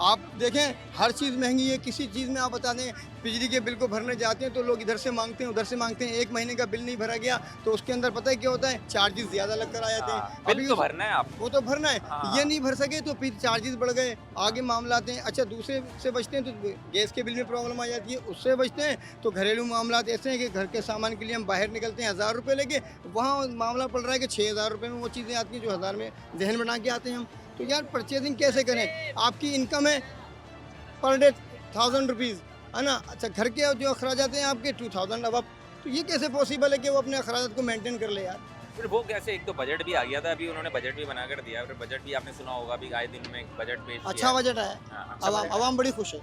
आप देखें हर चीज़ महंगी है, किसी चीज़ में आप बता दें बिजली के बिल को भरने जाते हैं तो लोग इधर से मांगते हैं उधर से मांगते हैं। एक महीने का बिल नहीं भरा गया तो उसके अंदर पता है क्या होता है, चार्जेस ज़्यादा लग कर आ जाते हैं। बिल तो भरना है आपको। वो तो भरना है, हाँ। ये नहीं भर सके तो फिर चार्जेस बढ़ गए, आगे मामला आते हैं। अच्छा दूसरे से बचते हैं तो गैस के बिल में प्रॉब्लम आ जाती है, उससे बचते हैं तो घरेलू मामला ऐसे हैं कि घर के सामान के लिए हम बाहर निकलते हैं 1000 रुपये लेके, वहाँ मामला पड़ रहा है कि 6000 रुपये में वो चीज़ें आती हैं जो 1000 में जहन बना के आते हैं हम। तो यार परचेजिंग कैसे करें? आपकी इनकम है पर डे 1000 रुपीज़ है ना। अच्छा घर के जो अखराजात हैं आपके 2000 अब, तो ये कैसे पॉसिबल है कि वो अपने अखराजात को मेंटेन कर ले यार। फिर वो कैसे? एक तो बजट भी आ गया था, अभी उन्होंने बजट भी बना कर दिया। फिर बजट भी आपने सुना होगा, अभी आए दिन में बजट पेश किया अच्छा है। बजट है, हाँ, अच्छा बजट है। आवाम बड़ी खुश है।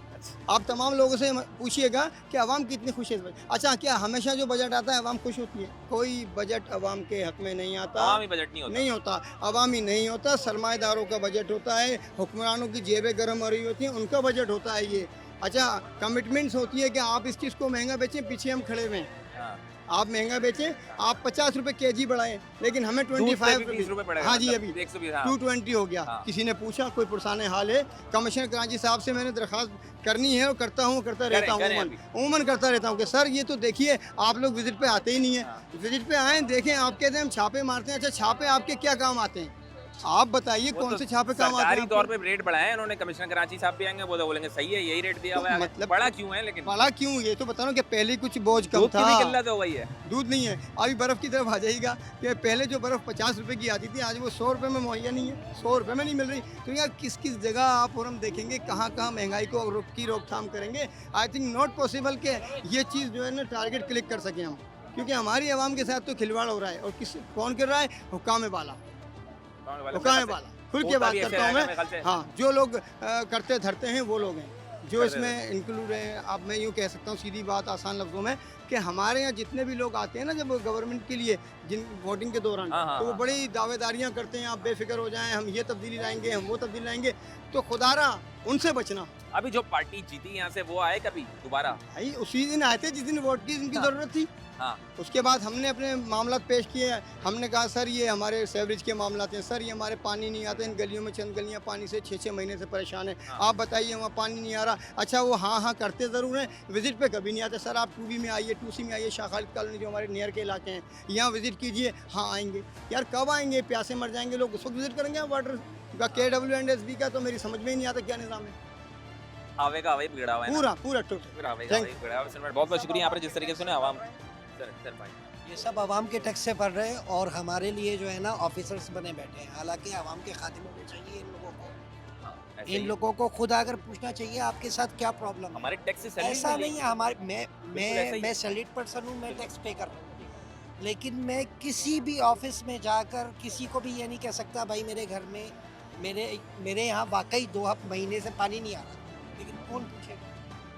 आप तमाम लोगों से पूछिएगा कि आवाम कितनी खुश है इस बजट। अच्छा क्या हमेशा जो बजट आता है आवाम खुश होती है? कोई बजट आवाम के हक में नहीं आता, आवामी बजट नहीं होता। नहीं होता, आवामी नहीं होता। सरमाएदारों का बजट होता है, हुक्मरानों की जेबें गर्म हो रही होती हैं, उनका बजट होता है ये। अच्छा कमिटमेंट्स होती है कि आप इस चीज़ को महंगा बेचें, पीछे हम खड़े हुए हैं। हाँ। आप महंगा बेचें, आप 50 रुपये केजी बढ़ाएं, लेकिन हमें दूध पे 25 भी 20 रुपए पड़ेगा। हाँ जी मतलब अभी 120, हाँ। 220 हो गया। हाँ। किसी ने पूछा कोई पुरसाने हाल है, कमिश्नर कराची साहब से मैंने दरख्वास्त करनी है और करता हूँ, करता रहता हूँ, करें उमूमन करता रहता हूँ कि सर ये तो देखिए आप लोग विजिट पे आते ही नहीं है। हाँ। विजिट पे आएँ देखें, आप कहते हैं हम छापे मारते हैं। अच्छा छापे आपके क्या काम आते हैं? आप बताइए वो कौन तो से छापे काम आते सरकारी हैं तौर आपको? पे रेट बढ़ाए हैं उन्होंने। कमिश्नर कराची साहब भी आएंगे, वो तो बोलेंगे सही है, यही रेट दिया तो हुआ है। मतलब बड़ा क्यों है? लेकिन बड़ा क्यों? ये तो बता रहा हूँ कि पहले कुछ बोझ कम दूध की था, भी किल्लत हो गई है। दूध नहीं है। अभी बर्फ़ की तरफ आ जाइएगा कि पहले जो बर्फ़ 50 रुपए की आती थी आज वो 100 रुपये में मुहैया नहीं है, 100 रुपये में नहीं मिल रही। तो यार किस किस जगह आप और हम देखेंगे कहाँ कहाँ महंगाई को रोकथाम करेंगे। आई थिंक नॉट पॉसिबल कि ये चीज़ जो है ना टारगेट क्लिक कर सकें हम, क्योंकि हमारी आवाम के साथ तो खिलवाड़ हो रहा है। और कौन कर रहा है? हुक्काम वाला, हुक्काम वाला। खुल के बात करता हूँ मैं। हाँ जो लोग करते धरते हैं वो लोग हैं जो इसमें इंक्लूड हैं। अब मैं यूँ कह सकता हूँ सीधी बात आसान लफ्ज़ों में कि हमारे यहाँ जितने भी लोग आते हैं ना जब गवर्नमेंट के लिए जिन वोटिंग के दौरान, तो वो बड़ी दावेदारियाँ करते हैं, आप बेफिक्र हो जाएं, हम ये तब्दीली लाएंगे, हम वो तब्दीली लाएंगे। तो खुदारा उनसे बचना। अभी जो पार्टी जीती यहाँ से वो आए कभी दोबारा? भाई उसी दिन आए थे जिस दिन वोट की इनकी ज़रूरत थी। हाँ। उसके बाद हमने अपने मामला पेश किए। हमने कहा सर ये हमारे सेवरेज के मामला हैं, सर ये हमारे पानी नहीं आते, इन गलियों में चंद गलियाँ पानी से 6-6 महीने से परेशान है। हाँ। आप बताइए वहाँ पानी नहीं आ रहा। अच्छा वो हाँ करते ज़रूर हैं, विज़िट पे कभी नहीं आते। सर आप 2B में आइए, 2C में आइए, शाह खालिद कॉलोनी जो हमारे नियर के इलाके हैं यहाँ विज़िट कीजिए। हाँ आएंगे यार, कब आएंगे? प्यासे मर जाएंगे लोग, उस वक्त विज़िट करेंगे वाटर का। KWSB का तो मेरी समझ में ही नहीं आता क्या निज़ाम है। आवेगा वही बिगड़ा हुआ है पूरा टोटल। बहुत बहुत शुक्रिया यहाँ पर जिस तरीके से ना आवाम सर भाई ये सब आवाम के टैक्स से पड़ रहे हैं और हमारे लिए जो है ना ऑफिसर्स बने बैठे हैं। हालांकि आवाम के खाते में चाहिए इन लोगों को, इन लोगों को खुद आकर पूछना चाहिए आपके साथ क्या प्रॉब्लम। हमारे टैक्स से ऐसा नहीं है, हमारे मैं सैलरीड पर्सन हूँ, मैं टैक्स पे कर रहा हूँ, लेकिन मैं किसी भी ऑफिस में जाकर किसी को भी ये नहीं कह सकता भाई मेरे घर में मेरे यहाँ वाकई 2 महीने से पानी नहीं आ रहा। लेकिन कौन पूछेगा?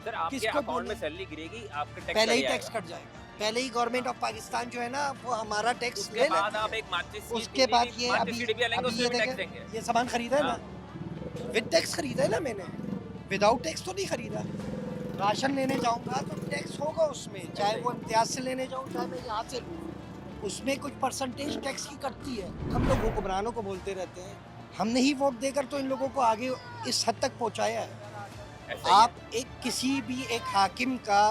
सर आपके अकाउंट में सैलरी गिरेगी, आपका टैक्स पहले ही टैक्स कट जाएगा। पहले ही गवर्नमेंट ऑफ पाकिस्तान जो है ना वो हमारा टैक्स ले ले। आप एक माचिस उसके बाद ये अभी ये देखें, ये सामान खरीदा है ना, विद टैक्स खरीदा है ना मैंने, विदाउट टैक्स तो नहीं खरीदा। राशन लेने जाऊंगा तो टैक्स होगा उसमें, चाहे वो इम्तियाज से लेने जाऊँ चाहे मैं यहाँ से लूँ, उसमें कुछ परसेंटेज टैक्स की कटती है। हम लोग हुक्मरानों को बोलते रहते हैं, हमने ही वोट देकर तो इन लोगों को आगे इस हद तक पहुँचाया है। ऐसा ही है। आप एक किसी भी एक हाकिम का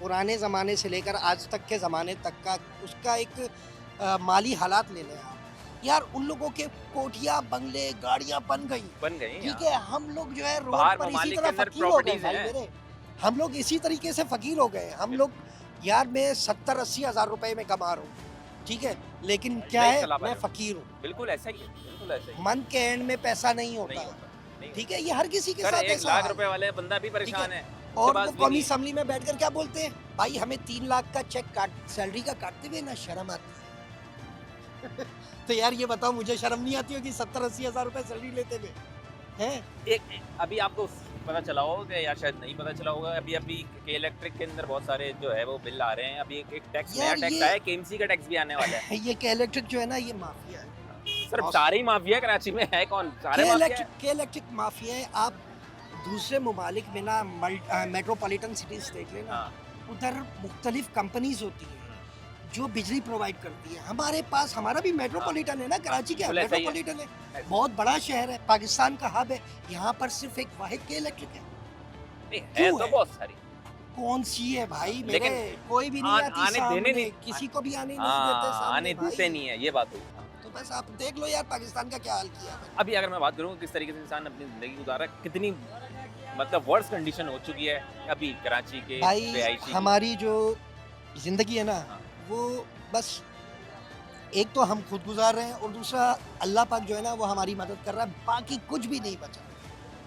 पुराने ज़माने से लेकर आज तक के ज़माने तक का उसका एक माली हालात ले लें आप, यार उन लोगों के कोठियाँ बंगले गाड़ियाँ बन गई, ठीक है। हम लोग जो है रोड बाहर पर इसी ममालिक तरह के अंदर फकीर हो गए properties भाई हैं। मेरे, हम लोग इसी तरीके से फकीर हो गए। हम लोग यार मैं 70-80 हज़ार रुपए में कमा रहा हूँ, ठीक है, लेकिन क्या नहीं है चला पा मैं रहे। फकीर हूँ। बिल्कुल ऐसा ही है, बिल्कुल ऐसा ही है। मन के एंड में पैसा नहीं नहीं होता, होता, नहीं ठीक है, ये हर किसी के सर साथ 1 ऐसा लाख हाल रुपए है। वाले बंदा भी परेशान है। और पास वो भी कौमी नहीं। असम्बली में बैठकर क्या बोलते हैं, भाई हमें 3 लाख का चेक काट सैलरी का काटते हुए ना शर्म आती है। तो यार ये बताओ, मुझे शर्म नहीं आती होगी 70-80 हज़ार रुपए सैलरी लेते हुए हैं? एक अभी आपको पता चला होगा या शायद नहीं पता चला होगा, अभी के इलेक्ट्रिक के अंदर बहुत सारे जो है वो बिल आ रहे हैं। अभी एक टैक्स नया यार टैक्स ये- आया, केएमसी का टैक्स भी आने वाला है। ये के इलेक्ट्रिक जो है ना, ये माफिया है। सर सारे ही माफिया कराची में है, कौन सारे माफिया है? के इलेक्ट्रिक माफिया है। आप दूसरे ममालिक में ना मेट्रोपॉलिटन सिटीज देख लेना, हाँ। उधर मुख्तलिफ कंपनीज होती हैं जो बिजली प्रोवाइड करती है। हमारे पास हमारा भी मेट्रोपॉलिटन है ना, कराची क्या बिल्कुल ऐसा ही है। मेट्रोपॉलिटन है, बहुत बड़ा शहर है, पाकिस्तान का हब है। यहाँ पर सिर्फ एक वाहिद के इलेक्ट्रिक है। नहीं, है क्यों तो है? बहुत सारी। कौन सी है भाई मेरे? लेकिन कोई भी नहीं आती आने देने सामने, नहीं, किसी को भी आने नहीं देते हाँ, सामने आने भाई। देते नहीं है, ये बात हुई। तो बस आप देख लो यार पाकिस्तान का क्या हाल किया है। अभी अगर मैं बात करूँ किस तरीके से इंसान अपनी ज़िंदगी गुजार रहा है, कितनी मतलब वर्स्ट कंडीशन हो चुकी है अभी कराची के भाई रिहायशी की। हमारी जो जिंदगी है ना, हाँ। वो बस एक तो हम खुद गुजार रहे हैं और दूसरा अल्लाह पाक जो है ना वो हमारी मदद कर रहा है, बाकी कुछ भी नहीं बचा,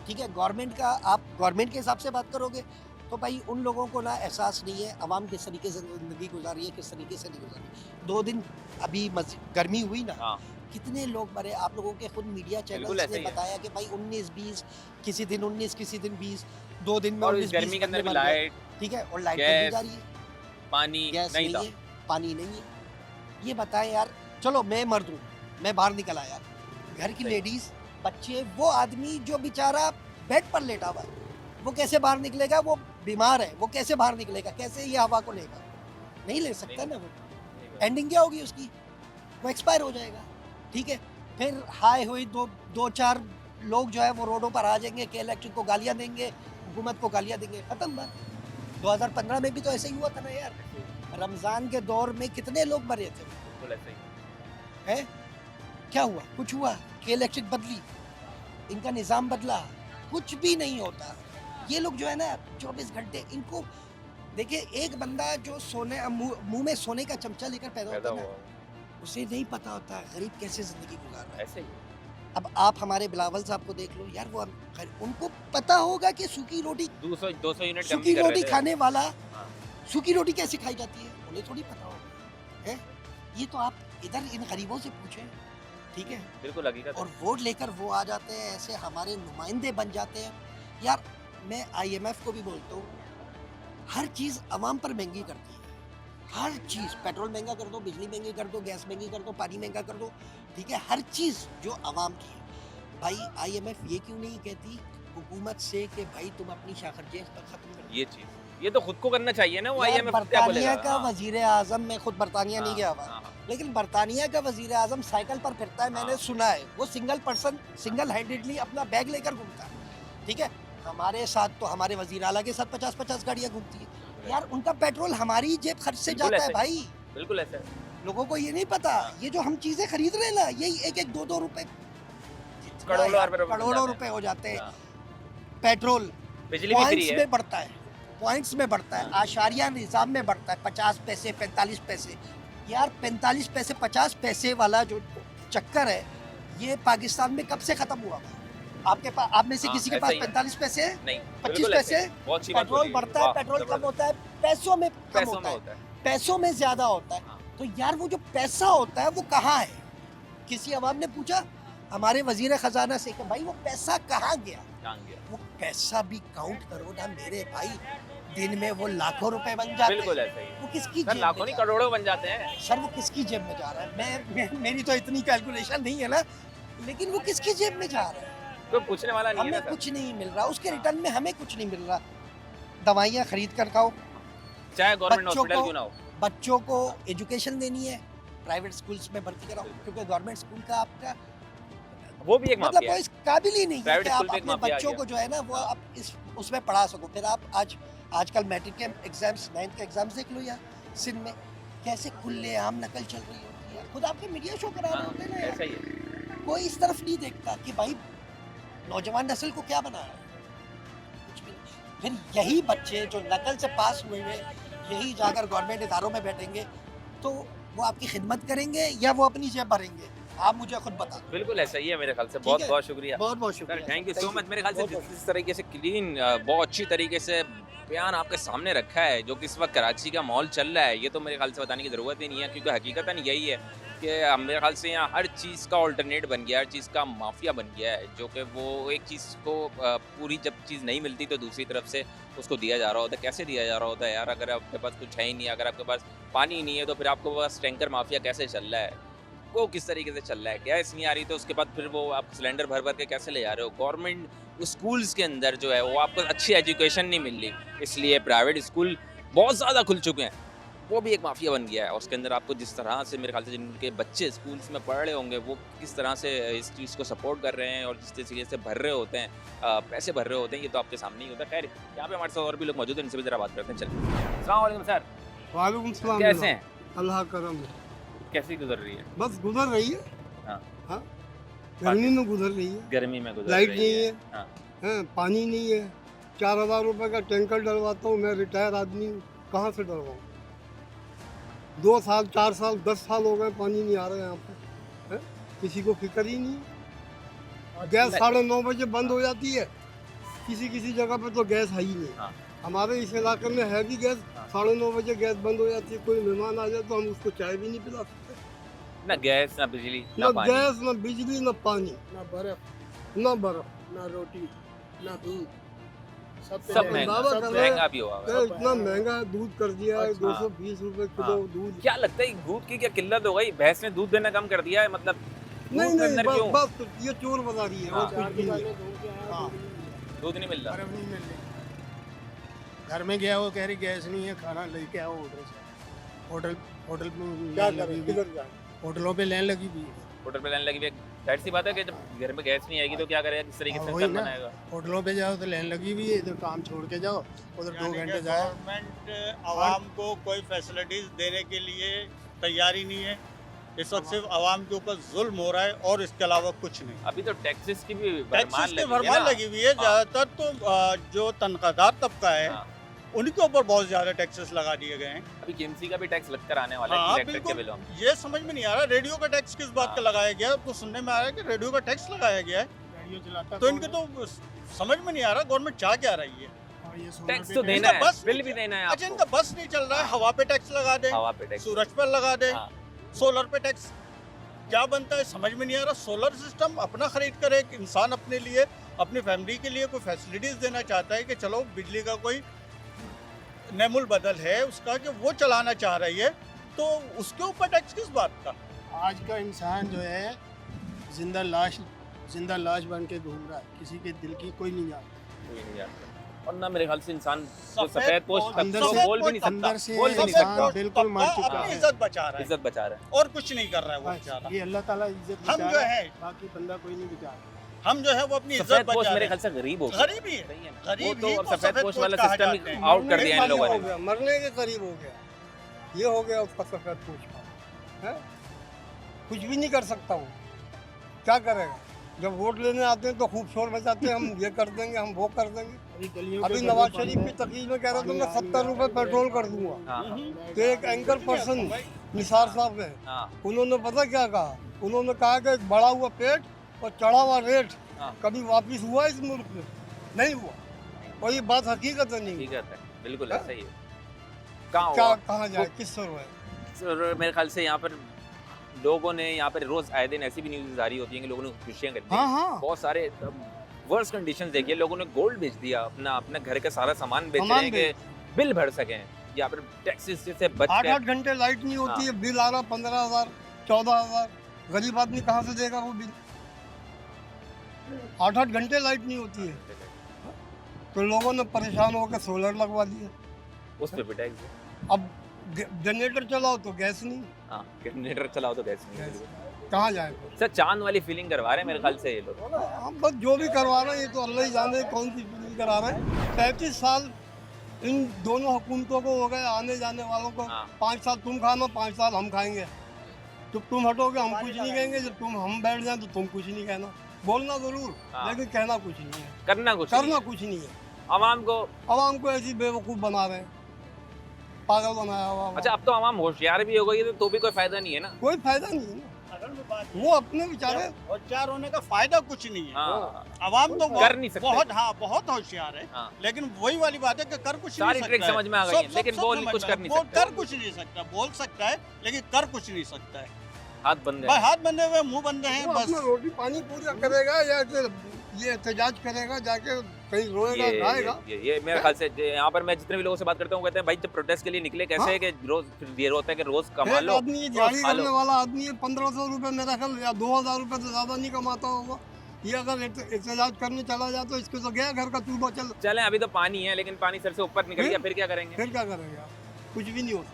ठीक है। गवर्नमेंट का, आप गवर्नमेंट के हिसाब से बात करोगे तो भाई उन लोगों को ना एहसास नहीं है अवाम किस तरीके से ज़िंदगी गुजारी है, किस तरीके से नहीं गुजारी। 2 दिन अभी गर्मी हुई ना, हाँ। कितने लोग मरे। आप लोगों के खुद मीडिया बिल्कुल चैनल्स ऐसे ने ही है। बताया कि भाई 19-20, किसी दिन 19, किसी दिन 20, 2 दिन में और 19-20 इस गर्मी के अंदर भी बंदे मर गए, लाइट, ठीक है, और लाइट गैस, भी जा रही है, पानी गैस नहीं था। है, पानी नहीं है। ये बताएं यार, चलो मैं मर्द हूँ, मैं बाहर निकल आया, घर की सही। लेडीज, बच्चे, वो आदमी जो बेचारा बेड पर लेटा हुआ है, वो कैसे बाहर निकलेगा? वो बीमार है, वो कैसे बाहर निकलेगा? कैसे ये हवा को लेगा? नहीं ले सकता ना वो। एंडिंग क्या होगी उसकी? वो एक्सपायर हो जाएगा, ठीक है। फिर हाय हुई 2-4 लोग जो है वो रोडों पर आ जाएंगे, के इलेक्ट्रिक को गालियाँ देंगे, हुकूमत को गालियाँ देंगे, खत्म बात। 2015 में भी तो ऐसे ही हुआ था ना यार, रमज़ान के दौर में कितने लोग मरे थे, बिल्कुल ऐसे ही। है? क्या हुआ? कुछ हुआ? के इलेक्ट्रिक बदली, इनका निज़ाम बदला, कुछ भी नहीं होता। ये लोग जो है ना 24 घंटे इनको देखिए, एक बंदा जो सोने मुंह में सोने का चमचा लेकर पैदा पैदा होता है हुआ ना, उसे नहीं पता होता गरीब कैसे जिंदगी गुजार रहा है। ऐसे ही। अब आप हमारे बिलावल साहब को देख लो यार, वो उनको पता होगा कि सूखी रोटी 200 यूनिट कम सूखी भी कर रोटी रहे थे। खाने वाला, हाँ। सूखी रोटी कैसे खाई जाती है उन्हें थोड़ी पता होगा, है? ये तो आप इधर इन गरीबों से पूछें, ठीक है। बिल्कुल हकीकत है। और वोट लेकर वो आ जाते हैं, ऐसे हमारे नुमाइंदे बन जाते हैं। यार मैं IMF को भी बोलता हूँ, हर चीज़ अवाम पर महंगी करती है, हर चीज़। पेट्रोल महंगा कर दो, बिजली महंगी कर दो, गैस महंगी कर दो, पानी महंगा कर दो, ठीक है, हर चीज़ जो अवाम की है। भाई IMF ये क्यों नहीं कहती हुकूमत से कि भाई तुम अपनी शाखरजेज खत्म कर दो? ये चीज ये तो खुद को करना चाहिए ना। वो यार IMF क्या बोलेगा? बरतानिया का हाँ, वजीर आजम, मैं खुद बरतानिया नहीं गया हुआ, हाँ, हाँ। लेकिन बरतानिया का वजीर आजम साइकिल पर फिरता है, मैंने हाँ। सुना है। वो सिंगल हैंडेडली अपना बैग लेकर घूमता है, ठीक है। हमारे साथ तो हमारे वजीर आला के साथ 50-50 गाड़ियाँ घूमती है यार। उनका पेट्रोल हमारी जेब खर्च से बिल्कुल जाता है ऐसे। भाई। बिल्कुल ऐसा है। लोगों को ये नहीं पता, ये जो हम चीजें खरीद रहे हैं ना, यही 1-1, 2-2 रुपए, करोड़ों रुपए हो जाते हैं। हाँ। पेट्रोल बिजली भी फ्री पॉइंट्स है। में बढ़ता है, पॉइंट्स में बढ़ता है, आशारिया निज़ाम में बढ़ता है, 50 पैसे 45 पैसे। यार 45 पैसे 50 पैसे वाला जो चक्कर है, ये पाकिस्तान में कब से खत्म हुआ? आपके पास, आप में से हाँ, किसी के ऐसा पास ही है। 45 पैसे है? नहीं, 25 बिल्कुल ऐसे पैसे? है। बहुत अच्छी बात पेट्रोल बोली। बढ़ता है, वाह, पेट्रोल कम जबरदस्त। होता है, पैसों में कम पैसों होता में है, होता है। पैसों में ज्यादा होता है। हाँ। तो यार वो जो पैसा होता है वो कहाँ है? किसी अवाम ने पूछा हमारे वजीर खजाना से कि भाई वो पैसा कहाँ गया? कहाँ गया? वो पैसा भी काउंट करो ना मेरे भाई, दिन में वो लाखों रुपए बन जाते हैं। बिल्कुल ऐसा ही। वो किसकी सर जेब लाखों में नहीं जा रहा करोड़ों बन जाते हैं। है? सर वो किसकी जेब में जा रहा है? मेरी तो इतनी कैलकुलेशन नहीं है ना, लेकिन वो किसकी जेब में जा रहा है? कोई पूछने वाला नहीं है हमें ना सर। कुछ नहीं मिल रहा, उसके रिटर्न में हमें कुछ नहीं मिल रहा। दवाइयाँ खरीद कर खाओ, चाहे गवर्नमेंट बच्चों हॉस्पिटल को- क्यों ना हो। बच्चों को एजुकेशन देनी है, प्राइवेट स्कूल्स में भर्ती कराओ, क्योंकि गवर्नमेंट स्कूल का आपका वो भी एक मतलब माफिया वो है। इस काबिल ही नहीं है प्राइवेट कि आप स्कूल पे एक अपने माफिया आ बच्चों गया। को जो है ना वो आप इस उसमें पढ़ा सको। फिर आप आजकल मैट्रिक के एग्जाम्स 9th के एग्जाम्स देख लो यार सिंध में कैसे खुलेआम नकल चल रही होती है। खुद आपके मीडिया शो करा रहे होते हैं ना ऐसा यार। ही है। कोई इस तरफ नहीं देखता कि भाई नौजवान नस्ल को क्या बना रहा है, कुछ भी नहीं। फिर यही बच्चे जो नकल से पास हुए हुए यही जाकर गवर्नमेंट इदारों में बैठेंगे तो वो आपकी खिदमत करेंगे या वो अपनी जेब भरेंगे, आप मुझे खुद बता दो। बिल्कुल ऐसा ही है मेरे ख्याल से। ठीक बहुत है? बहुत शुक्रिया बहुत बहुत सर, शुक्रिया thank you so Thank you. Much. मेरे ख्याल से बहुत जिस तरीके से क्लीन बहुत अच्छी तरीके से बयान आपके सामने रखा है जो कि इस वक्त कराची का माहौल चल रहा है, ये तो मेरे ख्याल से बताने की ज़रूरत ही नहीं है, क्योंकि हकीकतन यही है कि मेरे ख्याल से यहाँ हर चीज़ का ऑल्टरनेट बन गया है, हर चीज़ का माफिया बन गया है, जो कि वो एक चीज़ को पूरी जब चीज़ नहीं मिलती तो दूसरी तरफ से उसको दिया जा रहा होता है। कैसे दिया जा रहा होता है यार? अगर आपके पास कुछ है ही नहीं, अगर आपके पास पानी ही नहीं है, तो फिर आपके पास टैंकर माफिया कैसे चल रहा है, वो किस तरीके से चल रहा है? गैस नहीं आ रही तो उसके बाद फिर वो आप सिलेंडर भर भर के कैसे ले जा रहे हो? गवर्नमेंट स्कूल्स के अंदर जो है वो आपको अच्छी एजुकेशन नहीं मिल रही, इसलिए प्राइवेट स्कूल बहुत ज़्यादा खुल चुके हैं, वो भी एक माफिया बन गया है। और उसके अंदर आपको जिस तरह से मेरे ख्याल से जिनके बच्चे स्कूल्स में पढ़ रहे होंगे वो किस तरह से इस चीज़ को सपोर्ट कर रहे हैं और जिस तरीके से भर रहे होते हैं, पैसे भर रहे होते हैं, ये तो आपके सामने ही होता है। खैर, यहाँ पे हमारे साथ और भी लोग मौजूद हैं, इनसे भी ज़रा बात करते हैं। चलिए, अस्सलाम वालेकुम सर, वालेकुम सलाम। कैसे हैं? अल्लाह करम है, कैसी गुजर रही है? बस गुजर रही है। हाँ। हाँ, गर्मी में गुजर रही है, गर्मी में गुजर लाइट रही नहीं है, हाँ। हैं, पानी नहीं है। 4000 रुपए का टैंकर डलवाता हूँ, मैं रिटायर आदमी हूँ, कहाँ से डलवाऊँ? 2 साल 4 साल 10 साल हो गए पानी नहीं आ रहा है यहाँ पे, हैं? किसी को फिक्र ही नहीं है। गैस 9:30 बजे बंद हो जाती है, किसी किसी जगह पे तो गैस है ही नहीं। हाँ। हमारे इस इलाके में है भी गैस, हाँ। 9:30 बजे गैस बंद हो जाती है। कोई मेहमान आ जाए तो हम उसको चाय भी नहीं पिला सकते। ना गैस, ना बिजली, ना ना पानी। गैस, ना बिजली, ना पानी, ना बर्फ, ना रोटी, ना दूध, सब महंगा, बाबा सब कर रहे महंगा भी हुआ है। इतना महंगा दूध कर दिया है। अच्छा। 220 रुपए किलो हाँ। दूध। क्या लगता है दूध की क्या किल्लत हो गई? भैंस ने दूध देना कम कर दिया है, मतलब दूध नहीं के नहीं, अंदर क्यों? बस ये चोर बता रही है, हाँ। और कुछ भी नहीं। हाँ। दूध नहीं मिल रहा। बर्फ नहीं मिल रही। घर में गया वो कह रही गैस नहीं है, खाना लेके आओ ऑर्डर से। होटल में क्या लाइन करें, लगी किधर हुई, जाए? होटलों पे लाइन लगी हुई है। होटल पे लाइन लगी हुई है। जाहिर सी बात है कि जब घर में गैस नहीं आएगी तो क्या करेगा, किस तरीके से वही इंसान ना। बनाएगा? होटलों पे जाओ तो लाइन लगी हुई है, इधर काम छोड़ के जाओ, उधर 2 घंटे जाओ। गवर्नमेंट आवाम को कोई फैसिलिटीज देने के लिए तैयार ही नहीं है। इस वक्त सिर्फ आवाम के ऊपर जुल्म हो रहा है और इसके अलावा कुछ नहीं। अभी तो टैक्सेस की भी टैक्सेस की है भरमार ना। लगी हुई है। हाँ। ज़्यादातर तो जो तनख्वाहदार तबका है हाँ। उनके ऊपर बहुत ज़्यादा टैक्सेस लगा दिए गए हैं। अभी केएमसी का भी टैक्स लगकर आने वाला है हाँ, इलेक्ट्रिक के बिल्कुल। बिलों में। ये समझ में नहीं आ रहा रेडियो का टैक्स किस बात का लगाया गया है। तो सुनने में आ रहा है कि रेडियो का टैक्स लगाया गया है, रेडियो चलाता तो इनके तो समझ में नहीं आ रहा गवर्नमेंट चाह क्या रही है। और ये सोलर टैक्स पे तो टैक्स- देना है, बस बिल भी देना है अच्छा, आपको। इनका बस नहीं चल रहा है, हवा पे टैक्स लगा दें, हवा पे टैक्स। सूरज पर लगा दें, हाँ। सोलर पे टैक्स। क्या बनता है समझ में नहीं आ रहा। सोलर सिस्टम अपना खरीद कर एक इंसान अपने लिए अपनी फैमिली के लिए कोई फैसिलिटीज देना चाहता है कि चलो बिजली का कोई नेमुल बदल है उसका कि वो चलाना चाह रही है, तो उसके ऊपर टैक्स किस बात का? आज का इंसान जो है जिंदा लाश बन के घूम रहा है, किसी के दिल की कोई नहीं जानता। कोई नहीं जानता। और ना मेरे ख्याल से इंसान जो सफेद सफेद पोस्ट पोस्ट- तक अंदर तो से- बोल भी नहीं सकता, अंदर से बोल भी नहीं सफेद सकता। इंसान बिल्कुल मर तबका चुका अपनी है। इज्जत बचा रहा है इज्जत बचा रहा है। और कुछ नहीं कर रहा है वो बस, बेचारा। ये अल्लाह ताला इज्जत हम बचा जो रहा है बाकी बंदा कोई नहीं बचा रहा। हम जो है वो अपनी इज्जत सफेद बचा पोस्ट रहे मेरे हैं। ख्याल से गरीब हो गया। गरीब ही है। सही है ना? गरीब वो तो ही अब को सफेद सफेद पोस्ट पोस्ट वाला कहा सिस्टम जाते हैं। आउट कर दिया इन लोगों ने। मरने के करीब हो गया, ये हो गया उसका सफेद पूछ का, है? कुछ भी नहीं कर सकता वो, क्या करेगा? जब वोट लेने आते हैं तो खूब शोर मचाते हैं, हम ये कर देंगे, हम वो कर देंगे। अभी गलियों अभी के नवाज गली शरीफ की तकरीर में कह रहा था मैं 70 रुपए पेट्रोल कर दूंगा। हाँ, तो एक एंकर पर्सन निसार साहब है, हाँ, उन्होंने पता क्या कहा? उन्होंने कहा कि बढ़ा हुआ पेट और चढ़ा हुआ रेट हाँ। कभी वापिस हुआ इस मुल्क में? नहीं हुआ। और ये बात हकीकत है, नहीं ठीक है, बिल्कुल हाँ? ऐसा ही है। कहाँ क्या हुआ? कहाँ जाए, किससे हुआ है? सर, मेरे ख्याल से यहाँ पर लोगों ने यहाँ पर रोज आए दिन ऐसी भी न्यूज़ आ रही होती है कि लोगों ने खुशियाँ कर दी। हाँ हाँ, बहुत सारे वर्स कंडीशंस देखिए, लोगों ने गोल्ड बेच दिया, अपना घर का सारा सामान बेच रहे हैं कि बिल भर सकें। यहाँ पर टैक्सेस से बच के 8-8 घंटे लाइट नहीं होती है, बिल आ रहा 15,000 14,000। गरीब आदमी कहाँ से देगा वो बिल? 8-8 घंटे लाइट नहीं होती है, तो लोगों ने परेशान होकर सोलर लगवा दिया। उस पर भी टैक्स है। अब जनरेटर चलाओ तो गैस नहीं। हाँ, जनरेटर चलाओ तो गैस नहीं है, गैस। बिल्कुल। कहाँ जाए? सर चांद वाली फीलिंग करवा रहे हैं मेरे ख्याल से ये लोग। हम बस जो भी करवा रहे हैं ये तो अल्लाह ही जाने कौन सी फीलिंग करा रहे हैं। 35 साल इन दोनों हुकूमतों को हो गए, आने जाने वालों को। 5 साल तुम खाना, 5 साल हम खाएंगे। जब तुम हटोगे हम कुछ नहीं कहेंगे, जब हम बैठ जाए तो तुम कुछ नहीं कहना। बोलना जरूर लेकिन कहना कुछ नहीं है, करना कुछ नहीं है। आवाम को ऐसी बेवकूफ़ बना रहे हैं, पागल बनाया हुआ। अच्छा अब तो आवाम होशियार भी हो गई है तो भी कोई फायदा नहीं है ना। कोई फायदा नहीं है ना, वो अपने बेचारे होशियार होने का फायदा कुछ नहीं है। आवाम तो कर नहीं सकते। बहुत होशियार है, लेकिन वही वाली बात है कि कर कुछ सारी नहीं ट्रिक सकता समझ में आ गई है, लेकिन बोल कुछ कर नहीं सकता। कर कुछ नहीं सकता, बोल सकता है लेकिन कर कुछ नहीं सकता है। हाथ बंदे भाई हाथ बंधे हुए, मुंह बंधे हैं बस। अपना रोटी पानी पूरा करेगा या ये एहतजाज करेगा, जाके कहीं रोएगा खाएगा। ये मेरे ख्याल से यहाँ पर मैं जितने भी लोगों से बात करता हूँ कहते हैं भाई जब प्रोटेस्ट के लिए निकले कैसे है कि रोज ये होता है कि रोज कमा लो। आदमी दिहाड़ी करने वाला आदमी है, 1500 रुपए मेरा ख्याल या 2000 रुपए से ज्यादा नहीं कमाता होगा। ये अगर एहतजाज करने चला जाए तो इसको तो गया घर का चूल्हा चले। अभी तो पानी है लेकिन पानी सर से ऊपर निकल गया, फिर क्या करेंगे? कुछ भी नहीं होता,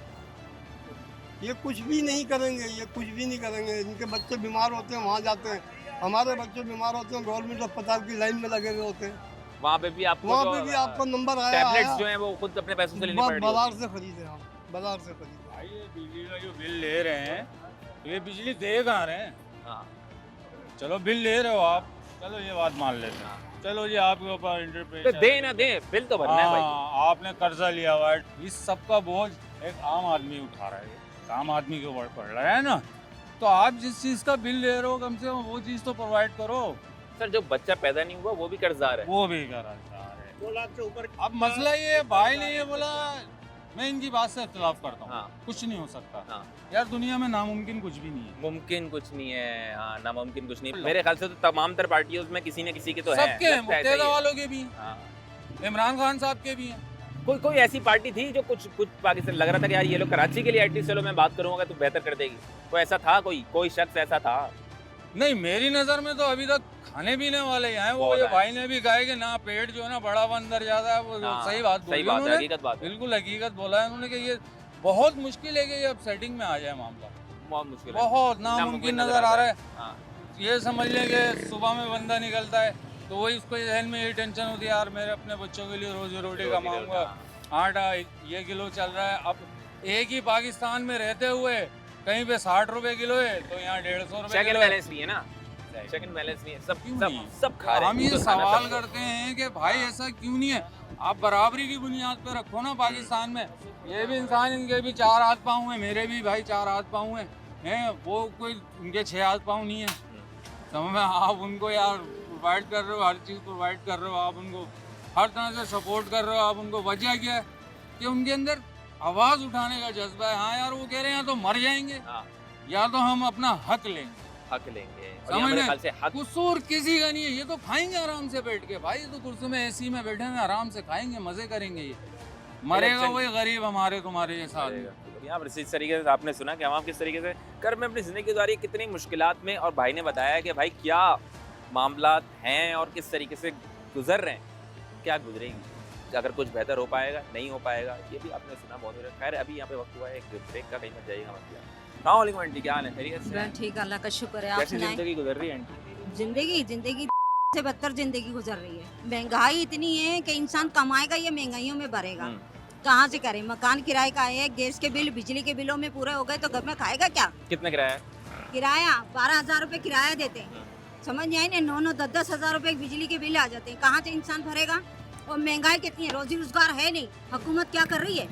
ये कुछ भी नहीं करेंगे, इनके बच्चे बीमार होते हैं वहाँ जाते हैं, हमारे बच्चे बीमार होते हैं गवर्नमेंट अस्पताल की लाइन में लगे हुए होते हैं। वहाँ पे भी आपका नंबर आया, टैबलेट्स जो हैं वो खुद अपने पैसों से लेनी पड़ रही है। बाजार से खरीदे हम, बाजार से खरीदे। भाई ये बिजली का जो बिल ले रहे हैं ये बिजली दे कहाँ रहे हैं? चलो बिल ले रहे हो आप, चलो ये बात मान लेते हैं, चलो जी आपके ऊपर इंटरप्रेशन दे ना दे, बिल तो भरना है भाई। आपने कर्जा लिया हुआ है, इस सब का बोझ एक आम आदमी उठा रहा है, आम आदमी के ऊपर पड़ रहा है ना। तो आप जिस चीज़ का बिल ले रहे हो कम से कम वो चीज़ तो प्रोवाइड करो। सर जो बच्चा पैदा नहीं हुआ वो भी कर्जदार है, 2 लाख से ऊपर। अब मसला ये भाई ने ये बोला, मैं इनकी बात से इख्तिलाफ करता हूँ। कुछ नहीं हो सकता यार, दुनिया में नामुमकिन कुछ भी नहीं है। मुमकिन कुछ नहीं है, नामुमकिन कुछ नहीं। मेरे ख्याल से तो तमाम तर पार्टियों में किसी न किसी के तो है, सबके मुक्तेदा वालों के भी, इमरान खान साहब के भी हैं। कोई ऐसी पार्टी थी जो कुछ पाकिस्तान लग रहा था कि यार ये लोग कराची के लिए एटलीस्ट चलो मैं बात करूंगा तो बेहतर कर देगी, कोई ऐसा था? कोई शख्स ऐसा था? नहीं, मेरी नज़र में तो अभी तक खाने पीने वाले ही हैं। वो ये भाई ने भी कहा है कि ना पेट जो है ना बड़ा अंदर जाता है, वो सही बात है, हकीकत बात, बिल्कुल हकीकत बोला है उन्होंने कि ये बहुत मुश्किल है कि ये अब सेटिंग में आ जाए मामला, बहुत मुश्किल, बहुत नामुमकिन नजर आ रहा है। ये समझ लें कि सुबह में बंदा निकलता है तो वही उसको जहन में ये टेंशन होती है यार मेरे अपने बच्चों के लिए रोजी रोटी कमाऊंगा, आटा ये किलो चल रहा है। अब एक ही पाकिस्तान में रहते हुए कहीं पे 60 रुपए किलो है तो यहाँ 150 रुपए। सेकंड बैलेंस नहीं है ना, सेकंड बैलेंस नहीं है, सब खा रहे हैं। हम ये सवाल करते हैं कि भाई ऐसा क्यों नहीं है? आप बराबरी की बुनियाद पे रखो ना पाकिस्तान में। ये भी इंसान, इनके भी 4 हाथ पाँव हैं, मेरे भी भाई 4 हाथ पाँव हैं, वो कोई उनके 6 हाथ पाँव नहीं है। समझ में? आप उनको यार प्रोवाइड कर रहे हो, हर चीज़ प्रोवाइड कर रहे हो, आप उनको हर तरह से सपोर्ट कर रहे हो। आप उनको वजह क्या है कि उनके अंदर आवाज़ उठाने का जज्बा है। हाँ यार वो कह रहे हैं या तो मर जाएंगे या तो हम अपना हक लेंगे। कसूर किसी का नहीं है, ये तो खाएंगे आराम से बैठ के। भाई तो कुर्सी में एसी में बैठे हैं, आराम से खाएंगे, मजे करेंगे। ये मरेगा वही गरीब हमारे तुम्हारे जैसा आदमी। यहाँ पर इस तरीके से आपने सुना कि आवाम किस तरीके से कर में अपनी ज़िंदगी गुजारी, कितनी मुश्किलात में, और भाई ने बताया कि भाई क्या मामलात हैं और किस तरीके से गुजर रहे हैं, क्या गुजरेंगी, अगर कुछ बेहतर हो पाएगा नहीं हो पाएगा, ये भी आपने सुना बहुत। खैर अभी यहाँ पे वक्त हुआ है एक ब्रेक का, कहीं मत जाइएगा मत। सलाम आंटी, क्या हाल है? खैरियत से? ठीक, अल्लाह का शुक्र है। आप कैसी जिंदगी गुजर रही है आंटी? जिंदगी से बदतर जिंदगी गुजर रही है। महंगाई इतनी है कि इंसान कमाएगा या महंगाइयों में भरेगा, कहाँ से करे? मकान किराए का है, गैस के बिल बिजली के बिलों में पूरे हो गए तो घर में खाएगा क्या? कितना किराया? किराया 12,000 रुपए किराया देते हैं, समझ नहीं आई? 9-9, 10-10 हज़ार रुपए बिजली के बिल आ जाते हैं, कहाँ से इंसान भरेगा? और महंगाई कितनी है, रोजी रोजगार है नहीं। हुकूमत क्या कर रही है?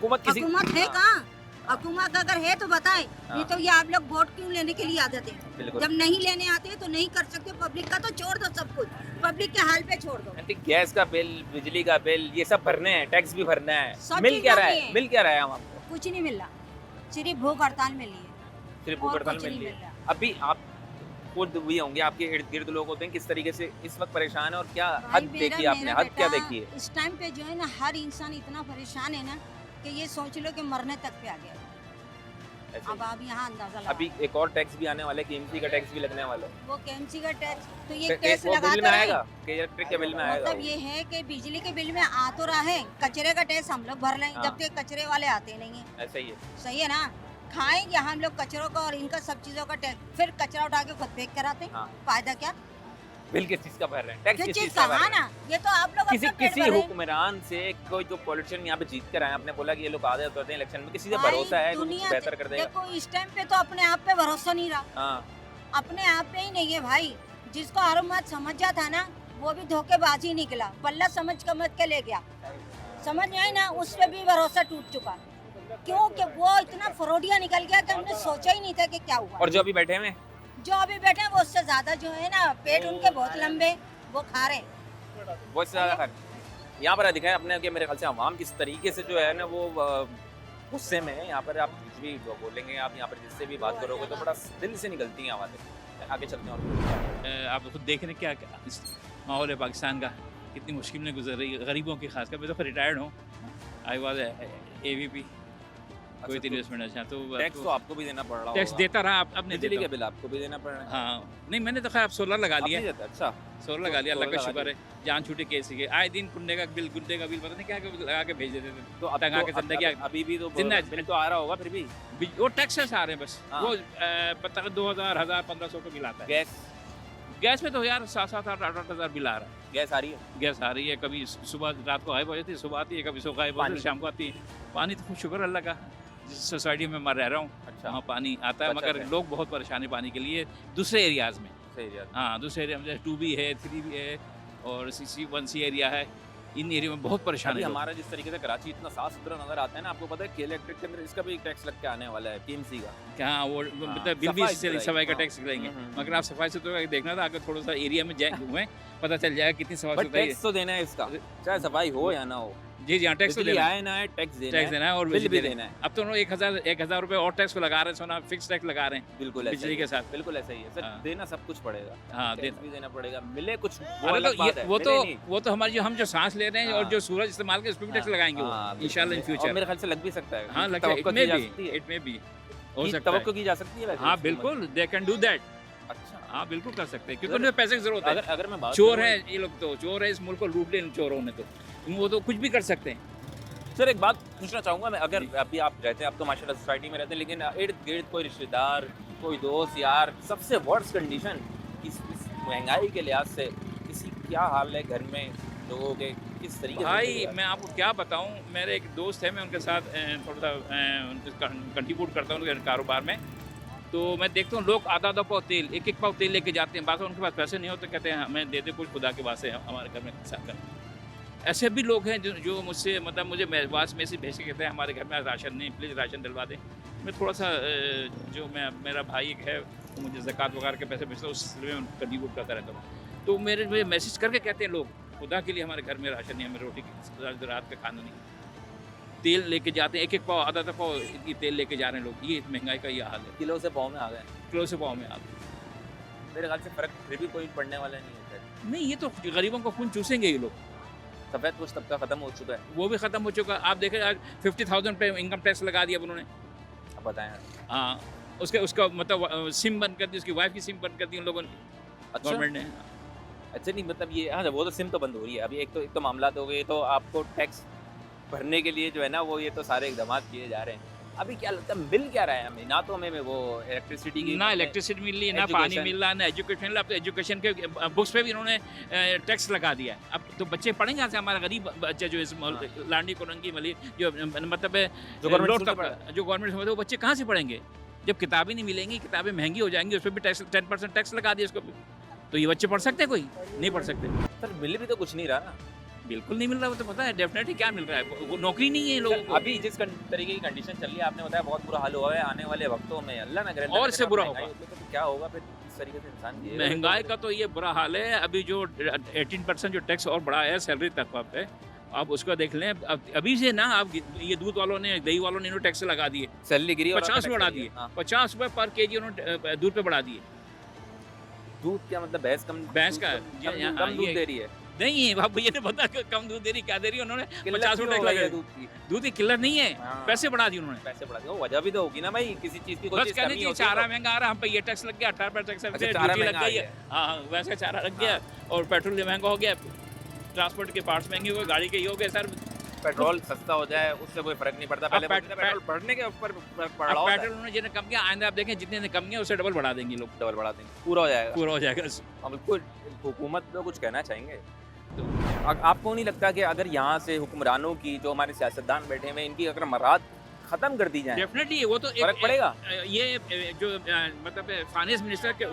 हुकूमत है कहाँ? हुकूमत अगर है तो बताए, नहीं तो ये आप लोग वोट क्यों लेने के लिए आ जाते हैं? जब नहीं लेने आते तो नहीं कर सकते। पब्लिक का तो छोड़ दो, सब कुछ पब्लिक के हाल पे छोड़ दो। गैस का बिल, बिजली का बिल, ये सब भरने हैं, टैक्स भी भरना है। मिल क्या रहा है हम आपको? कुछ नहीं मिल रहा, सिर्फ भूख हड़ताल मिली है, सिर्फ भूख हड़ताल मिल रही है। अभी आप खुद भी होंगे, आपके इर्द गिर्द लोग होते हैं, किस तरीके से इस वक्त परेशान है और क्या हद देखी आपने? हद क्या देखी है इस टाइम पे? जो है ना हर इंसान इतना परेशान है ना कि ये सोच लो कि मरने तक पे आ गया। अब आप यहाँ अंदाजा लगा। अभी एक और टैक्स भी आने वाला है, केएमसी का टैक्स भी लगने वाला है। वो केएमसी का टैक्स तो ये टैक्स लगाते आएगा कि इलेक्ट्रिक के बिल में आएगा? मतलब ये है कि बिजली के बिल में आ तो रहा है, कचरे का टैक्स हम लोग भर लें, जब तक कचरे वाले आते नहीं है। ऐसा ही है, सही है ना? खाएंगे हम लोग कचरों का और इनका सब चीजों का टैक्स, फिर कचरा उठा के खुद फेंक कर आते हैं। हाँ। फायदा क्या? बिल किस चीज का भर रहे हैं? टैक्स किस किस चीज चीज का? का भर हाँ रहे हैं? ना, ये तो आप लोग किसी अपना पेट किसी भर रहे हैं। हुक्मरान से कोई जो पॉलिटिशियन यहाँ पे जीत कर आए, आपने बोला कि ये लोग आधे उतरते हैं इलेक्शन में, किसी से भाई, भरोसा है कि कुछ दुनिया बेहतर कर देगा? देखो इस टाइम पे तो अपने आप पे भरोसा नहीं रहा, हाँ, अपने आप पे ही नहीं है भाई। जिसको हर बात समझ जाता ना वो भी धोखेबाजी निकला, पल्ला समझ के ले गया, समझ में आई ना, उस पे भी भरोसा टूट चुका। क्योंकि वो इतना फ्रॉडिया निकल गया कि हमने सोचा ही नहीं था कि क्या हुआ। और जो अभी बैठे हुए हैं, जो अभी बैठे हैं वो उससे ज्यादा जो है ना, पेट उनके बहुत लंबे, वो खा रहे हैं। वो इससे ज्यादा खर्च यहाँ पर दिखाएं अपने के। मेरे ख्याल से आवाम किस तरीके से जो है ना वो गुस्से में है। यहाँ पर आप कुछ भी बोलेंगे, आप यहाँ पर जिससे भी बात करोगे तो बड़ा दिल से निकलती हैं आवाज़ें। आगे चलते हैं और आप खुद देख रहे हैं क्या इस माहौल है पाकिस्तान का, कितनी मुश्किल में गुजर रही है गरीबों की। खासकर मैं तो रिटायर्ड हूँ, आई वॉज AVP, कोई इन्वेस्टमेंट। अच्छा तो टैक्स तो आपको भी देना पड़ रहा टैक्स होगा। देता रहा, अब नहीं बिजली देता के बिल आपको भी देना पड़ रहा है। हाँ नहीं, मैंने तो खैर अब सोलर लगा लिया। अच्छा, सोलर लगा लिया, अल्लाह का सोलर लगा शुक्र है। जान छूटे केस के आए दिन गुंडे का बिल पता नहीं क्या लगा के भेज देते थे। तो अब तंगा तो के जिंदगी अभी भी तो जिंदा बिल तो आ रहा होगा फिर भी। वो टैक्सेस आ रहे हैं बस। हाँ। वो पता 2000, 1500 का बिल आता है। गैस में तो यार 7-7, 8-8 हज़ार बिल आ रहा है। गैस आ रही है? गैस आ रही है, कभी सुबह रात को गायब हो जाती है, सुबह आती है, कभी सुबह गायब हो जाती है, शाम को आती है। पानी तो शुक्र अल्लाह का, जिस सोसाइटी में मैं रह रहा हूँ अच्छा, वहाँ पानी आता है, अच्छा मगर है। लोग बहुत परेशान है पानी के लिए दूसरे एरियाज़ में। सही है। हाँ, दूसरे एरिया में जैसे 2B है, 3B है और CC1C एरिया है, इन एरिया में बहुत परेशान अभी है लोग। हमारा जिस तरीके से कराची इतना साफ सुथरा नजर आता है ना, आपको पता है के इलेक्ट्रिक के अंदर इसका भी टैक्स लग के आने वाला है, KMC का। हाँ, वो मतलब बिल भी सफाई का टैक्स लेंगे, मगर आप सफाई सुथरा देखना था, अगर थोड़ा सा एरिया में घूमें पता चल जाएगा कितनी सफाई बट सुथराई है। टैक्स तो देना है इसका, चाहे सफाई हो या ना हो। जी हाँ, टैक्स तो बिजली देना आए ना आए, टैक्स देना है और बिल भी देना है। अब तो उन्होंने 1000 रुपए और टैक्स को लगा रहे हैं, सोना फिक्स टैक्स लगा रहे हैं बिल्कुल ऐसा बिजली ही के है। साथ। बिल्कुल ऐसा ही है सर, हाँ। देना सब कुछ पड़ेगा। हाँ, टैक्स भी देना पड़ेगा, मिले कुछ वो अरे अलग तो बात है, वो मिले नहीं। तो हमारी जो हम जो सांस ले रहे हैं और हाँ। जो सूरज इस्तेमाल के उस पर भी टैक्स लगाएंगे वो इंशाल्लाह इन और फ्यूचर। मेरे ख्याल से लग भी सकता है। हाँ, लगता है, तवक्को इट में की जा भी सकती है। हो सकता है। तवक्को की जा सकती है वैसे हाँ इसकी बिल्कुल, दे कैन डू दैट। अच्छा, हाँ बिल्कुल कर सकते हैं, क्योंकि उन्हें पैसे की जरूरत है। अगर मैं बात चोर करूँ- है ये लोग, तो चोर है, इस मुल्क को लूट ले चोरों ने, तो वो तो कुछ भी कर सकते हैं। सर एक बात पूछना चाहूँगा मैं, अगर अभी आप रहते हैं, आप तो माशाल्लाह सोसाइटी में रहते हैं, लेकिन इर्द गिर्द कोई रिश्तेदार, कोई दोस्त यार, सबसे वर्स्ट कंडीशन इस महंगाई के लिहाज से किसी क्या हाल है घर में लोगों के, किस तरीके से भाई जिंदगी है? मैं आपको क्या बताऊं, मेरे एक दोस्त है, मैं उनके साथ थोड़ा सा कंट्रीब्यूट करता हूँ उनके कारोबार में। तो मैं देखता हूँ लोग आधा पाव तेल, एक पाव तेल लेके जाते हैं, बाद में उनके पास पैसे नहीं होते, कहते हैं हमें दे दे कुछ खुदा के वास्ते हमारे घर में खर्चा कर। ऐसे भी लोग हैं जो मुझसे मतलब मुझे वास मैसेज भेज के कहते हैं हमारे घर में राशन नहीं, प्लीज़ राशन दिलवा दें। मैं थोड़ा सा जो मेरा भाई एक है तो मुझे ज़कात वगैरह के पैसे भेजता हूँ, उस सिलसिले में कंट्रीब्यूट करता रहता हूँ। तो मुझे मैसेज करके कहते हैं लोग, खुदा के लिए हमारे घर में राशन नहीं, हमें रोटी रात का खाना नहीं। तेल लेके जाते हैं, एक पाव आधा पाव इतनी तेल लेके जा रहे हैं लोग। ये महंगाई का ये हाल है, किलो से पाव में आ गए। किलो से पाव में आ गए। मेरे ख्याल से फर्क फिर भी कोई पड़ने वाला नहीं है शायद। नहीं, ये तो गरीबों को खून चूसेंगे ये लोग। सफ़ेद पोश तबका खत्म हो चुका है, वो भी खत्म हो चुका है। आप देखें आज 50,000 पे इनकम टैक्स लगा दिया उन्होंने। अब बताएं। हाँ, उसका मतलब सिम बंद कर दी, उसकी वाइफ की सिम बंद कर दी उन लोगों ने, अच्छा गवर्नमेंट ने। अच्छा नहीं मतलब ये, हाँ वो तो सिम तो बंद हो रही है अभी। एक तो मामला हो गए, तो आपको टैक्स भरने के लिए जो है ना वो ये तो सारे इकदाम किए जा रहे हैं। अभी क्या लगता है मिल क्या रहा है हमें? ना तो हमें वो इलेक्ट्रिसिटी की, ना इलेक्ट्रिसिटी मिल रही है, ना पानी मिल रहा है, ना एजुकेशन मिल रहा है। अब तो एजुकेशन के बुक्स पे भी इन्होंने टैक्स लगा दिया है। अब तो बच्चे पढ़ेंगे यहाँ से, हमारा गरीब बच्चे जो इस लांडी कोरंगी मली जो मतलब जो गवर्नमेंट वो बच्चे कहाँ से पढ़ेंगे जब किताबें नहीं मिलेंगी, किताबें महंगी हो जाएंगी, उस पर भी टैक्स 10% टैक्स लगा दिया उसको भी। तो ये बच्चे पढ़ सकते हैं? कोई नहीं पढ़ सकते। सर मिल भी तो कुछ नहीं रहा ना। बिल्कुल नहीं मिल रहा, वो तो पता है डेफिनेटली क्या मिल रहा है, वो नौकरी नहीं है लोगों को। अभी जिस तरीके की कंडीशन चल रही है, आपने बताया बहुत बुरा हाल हुआ है, आने वाले वक्तों में अल्लाह ना करे और इससे बुरा होगा। तो क्या होगा फिर? इस तरीके से इंसान जिएगा। महंगाई का तो ये बुरा हाल है। अभी जो 18% जो टैक्स और बढ़ा है सैलरी तक पे, आप उसको देख लें। अभी से ना आप ये दूध वालों ने, दही वालों ने इन्होंने टैक्स लगा दिए, सैलरी गिरी और 50 बढ़ा दिए, 50 रुपए पर केजी उन्होंने दूध पे बढ़ा दिए। दूध क्या मतलब भैंस कम दूध दे रही है? नहीं अब ये नहीं पता कम दूध दे रही क्या दे रही है। उन्होंने 50 रुपए लगा दूध की किल्लत नहीं है, पैसे बढ़ा दिए उन्होंने। पैसे बढ़ा दिए, वजह भी तो होगी ना भाई, किसी चीज की कोई चीज कमी होती है। चारा महंगा आ रहा, हम पे ये टैक्स लग गया, 18% टैक्स लग गई है। हाँ, वैसे चारा लग गया और पेट्रोल महंगा हो गया, ट्रांसपोर्ट के पार्ट्स महंगे हो गए, गाड़ी के ये हो गए। सर पेट्रोल सस्ता हो जाए उससे कोई फर्क नहीं पड़ता। पहले पेट्रोल बढ़ने के ऊपर पड़ रहा पेट्रोल उन्होंने जितने कम किया, आइंदा आप देखें जितने कम किया उससे डबल बढ़ा देंगे लोग, डबल बढ़ा देंगे, पूरा हो जाएगा, पूरा हो जाएगा। अब बिल्कुल हुकूमत को कुछ कहना चाहेंगे तो आपको नहीं लगता कि अगर यहाँ से हुक्मरानों की जो हमारे सियासतदान बैठे हुए इनकी अगर मराद खत्म कर दी जाए डेफिनेटली वो तो फर्क पड़ेगा। ये जो मतलब फाइनेंस मिनिस्टर के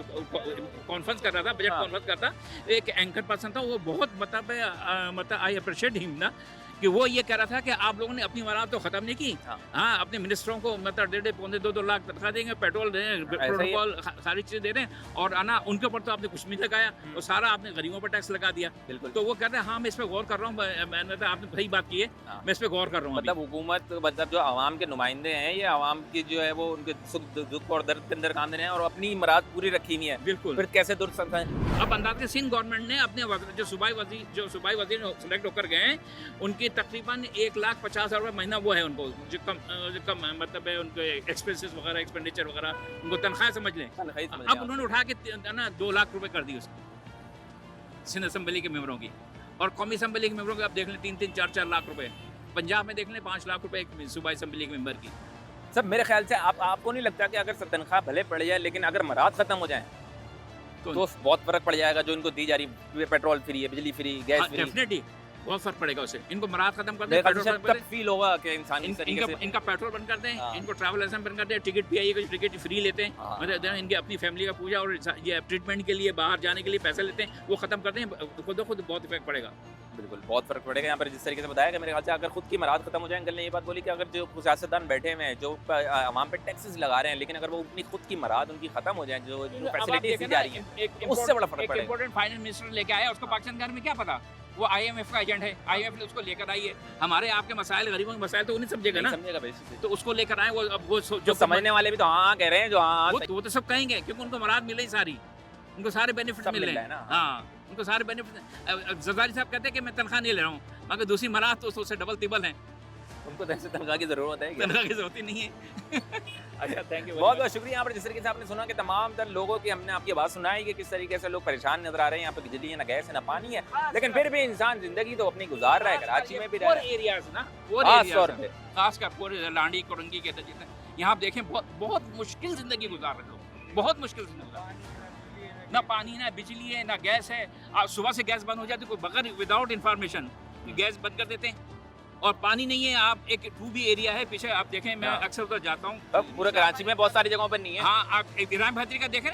कॉन्फ्रेंस कर रहा था, बजट कॉन्फ्रेंस कर रहा था, एक एंकर पर्सन था, वो बहुत मतलब आई अप्रिशिएट हिम ना कि वो ये कह रहा था कि आप लोगों ने अपनी मराद तो खत्म नहीं की। हाँ, अपने मिनिस्टरों को मतलब 1.5 पौने 2 लाख तनख्वाह देंगे, पेट्रोल दे रहे हैं, प्रोटोकॉल सारी चीजें दे रहे हैं, और आना उनके ऊपर तो आपने कुछ नहीं लगाया और सारा आपने गरीबों पर टैक्स लगा दिया। बिल्कुल। तो वो कहते हैं हाँ मैं इस पर गौर कर रहा हूँ, मैंने तो आपने सही बात की है, मैं इस पर गौर कर रहा हूँ। मतलब हुकूमत मतलब जो आवाम के नुमाइंदे हैं, ये आवाम की जो है वो उनके सुख दुख और दर्द के अंदर कांदे हैं और अपनी मराद पूरी रखी नहीं है। बिल्कुल। फिर कैसे दुरुस्त सकता है? अब अंदाज के सिंध गवर्नमेंट ने अपने जो सूबाई वजीर सिलेक्ट होकर गए हैं, उनकी तकरीबन 1,50,000 रुपये महीना वो है उनको, जो कम मतलब है उनके एक्सपेंसेस वगैरह, एक्सपेंडिचर वगैरह, उनको तनख्वाह समझ लें। अब उन्होंने उठा के ना 2 लाख रुपए कर दी उसकी सिंध असेंबली के मेंबरों की, और कौमी असेंबली के मेंबरों के आप देख लें 3-3, 4-4 लाख रुपए। पंजाब में देख लें 5 लाख रुपए एक सूबाई असेंबली के मेंबर की। सब मेरे ख्याल से आपको नहीं लगता कि अगर तनख्वाह भले पड़ जाए लेकिन अगर मराद खत्म हो जाए तो बहुत फर्क पड़ जाएगा? जो इनको दी जा रही पेट्रोल फ्री है, बिजली फ्री, गैस फ्री, डेफिनेटली बहुत फर्क पड़ेगा उससे। इनको मराद खत्म कर दें, तब फील होगा कि इंसान इनका पेट्रोल बंद कर दें, इनको ट्रैवल लाइसेंस बंद कर दें, टिकट PIA को टिकट फ्री लेते हैं, मतलब इनकी अपनी फैमिली का पूजा और ये ट्रीटमेंट के लिए बाहर जाने के लिए पैसे लेते हैं, वो खत्म कर दें, खुद बहुत इफेक्ट पड़ेगा। बिल्कुल, बहुत फर्क पड़ेगा। यहाँ पर जिस तरीके से बताया कि मेरे ख्याल से अगर खुद की मराद खत्म हो जाए, अंकल ने ये बात बोली कि अगर जो सियासतदान बैठे हुए हैं जो आवाम पे टैक्सेस लगा रहे हैं, लेकिन अगर वो अपनी खुद की मराद उनकी खत्म हो जाए, जो फैसिलिटीज दी जा रही है, उससे बड़ा फर्क पड़ेगा। इंपोर्टेंट फाइनेंस मिनिस्टर लेके आया, उसको पाकिस्तान घर में क्या पता, वो IMF का एजेंट है, IMF ने उसको लेकर आई है। हमारे आपके मसाइल, गरीबों के मसाइल तो उन्हें समझेगा ना, तो उसको लेकर आए। वो अब वो जो समझने वाले भी तो हाँ कह रहे हैं, जो हाँ वो तो सब कहेंगे क्योंकि उनको मराद मिल रही सारी, उनको सारे बेनिफिट मिल रहे हैं। हाँ, उनको सारे बेनिफिट। जरदारी साहब कहते हैं कि मैं तनख्वाह नहीं ले रहा हूँ, मगर दूसरी मराद तो उससे डबल तिबल है, उनको ऐसे तनख्वाह की जरूरत है, तनख्वाह की जरूरत ही नहीं है। अच्छा, थैंक यू, बहुत बहुत शुक्रिया। यहाँ पर जिस तरीके से आपने सुना कि तमाम तर लोगों की हमने आपकी बात सुनाई कि किस तरीके से लोग परेशान नजर आ रहे हैं। यहाँ पे बिजली है, ना गैस है, ना पानी है, लेकिन फिर भी इंसान जिंदगी तो अपनी गुजार रहा है। कराची में भी रह रहा है, एरियाज ना, खासकर पूरे लांडी कोरंगी के यहाँ आप देखें बहुत मुश्किल जिंदगी गुजार रहे लोग, बहुत मुश्किल जिंदगी। ना पानी, ना बिजली है, ना गैस है। सुबह से गैस बंद हो जाती है, बगैर विदाउट इन्फॉर्मेशन गैस बंद कर देते हैं, और पानी नहीं है। आप एक 2B एरिया है पीछे, आप देखें, मैं अक्सर उधर जाता हूँ, पूरा कराची में बहुत सारी जगहों पर नहीं है। हाँ, आप इब्राहिम भत्री का देखें,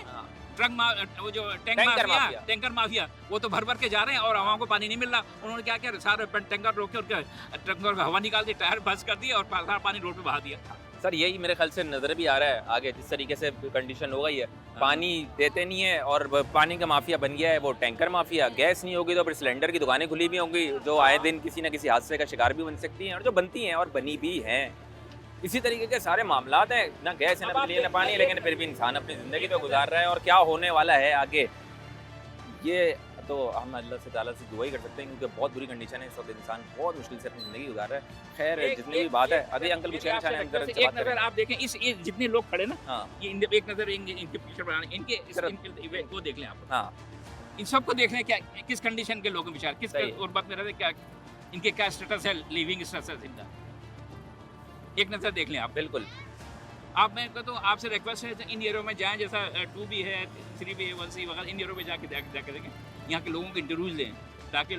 वो जो टैंकर माफिया, वो तो भर के जा रहे हैं और आवाम को पानी नहीं मिल रहा। उन्होंने क्या किया, सारे टैंकर रोके, उनके टैंकर हवा निकाल दी, टायर बंद कर दिए और सारा पानी रोड पे बहा दिया। सर यही मेरे ख्याल से नजर भी आ रहा है आगे, जिस तरीके से कंडीशन हो गई है, पानी देते नहीं है और पानी का माफिया बन गया है वो टैंकर माफिया। गैस नहीं होगी तो फिर सिलेंडर की दुकानें खुली भी होंगी, जो आए दिन किसी न किसी हादसे का शिकार भी बन सकती हैं, और जो बनती हैं और बनी भी हैं। इसी तरीके के सारे मामलात हैं, ना गैस है, ना बिजली है, ना पानी, लेकिन फिर भी इंसान अपनी ज़िंदगी तो गुजार रहा है। और क्या होने वाला है आगे, ये तो हम अल्लाह से ताला से दुआ ही कर सकते हैं, क्योंकि बहुत बुरी कंडीशन है इस वक्त, इंसान बहुत मुश्किल से अपनी ज़िंदगी गुजार रहा है। खैर जितनी भी बात है, अभी अंकल कुछ कहना चाह रहे हैं, एक नज़र आप देखें, इस जितने लोग खड़े ना, ये एक नज़र इनके पीछे बढ़ाने, इनके वो देख लें आप। हाँ, इन सबको देख लें क्या किस कंडीशन के लोग बेचारे, किस गुर्बत में रहते, क्या इनके क्या स्टेटस है, लिविंग स्टेटस इनका, एक नज़र देख लें आप। बिल्कुल। आप, मैं कहता हूँ आपसे रिक्वेस्ट है, इन एरियो में जाएं, जैसा 2B है, 3B, 1C वगैरह, इन एरियो में जाके देखें, यहाँ के लोगों के इंटरव्यूज लें, ताकि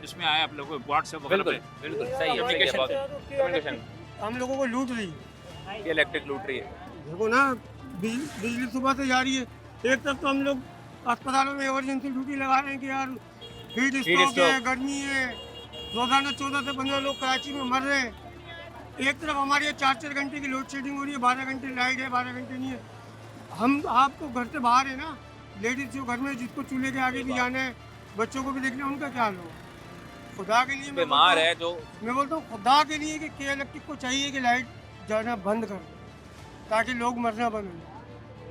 इसमें आए आप लोगों को व्हाट्सएप वगैरह पे। बिल्कुल सही है, हम लोगों को लूट रही है, इलेक्ट्रिक लूट रही है। देखो ना, बिजली सुबह से जा रही है। एक तरफ तो हम लोग अस्पतालों में इमरजेंसी ड्यूटी लगा रहे हैं कि यार हीट स्ट्रोक है, गर्मी है, रोजाना 14 से 15 लोग कराची में मर रहे हैं। एक तरफ हमारे यहाँ 4-4 घंटे की लोड शेडिंग हो रही है, 12 घंटे लाइट है, 12 घंटे नहीं है। हम आपको घर से बाहर है ना, लेडीज जो घर में, जिसको चूल्हे के आगे भी जाना है, बच्चों को भी देखना है, उनका क्या हाल हो। खुदा के लिए बीमार है जो, मैं बोलता हूँ खुदा के लिए कि इलेक्ट्रिक को चाहिए कि लाइट जाना बंद कर, ताकि लोग मरना बंद हो।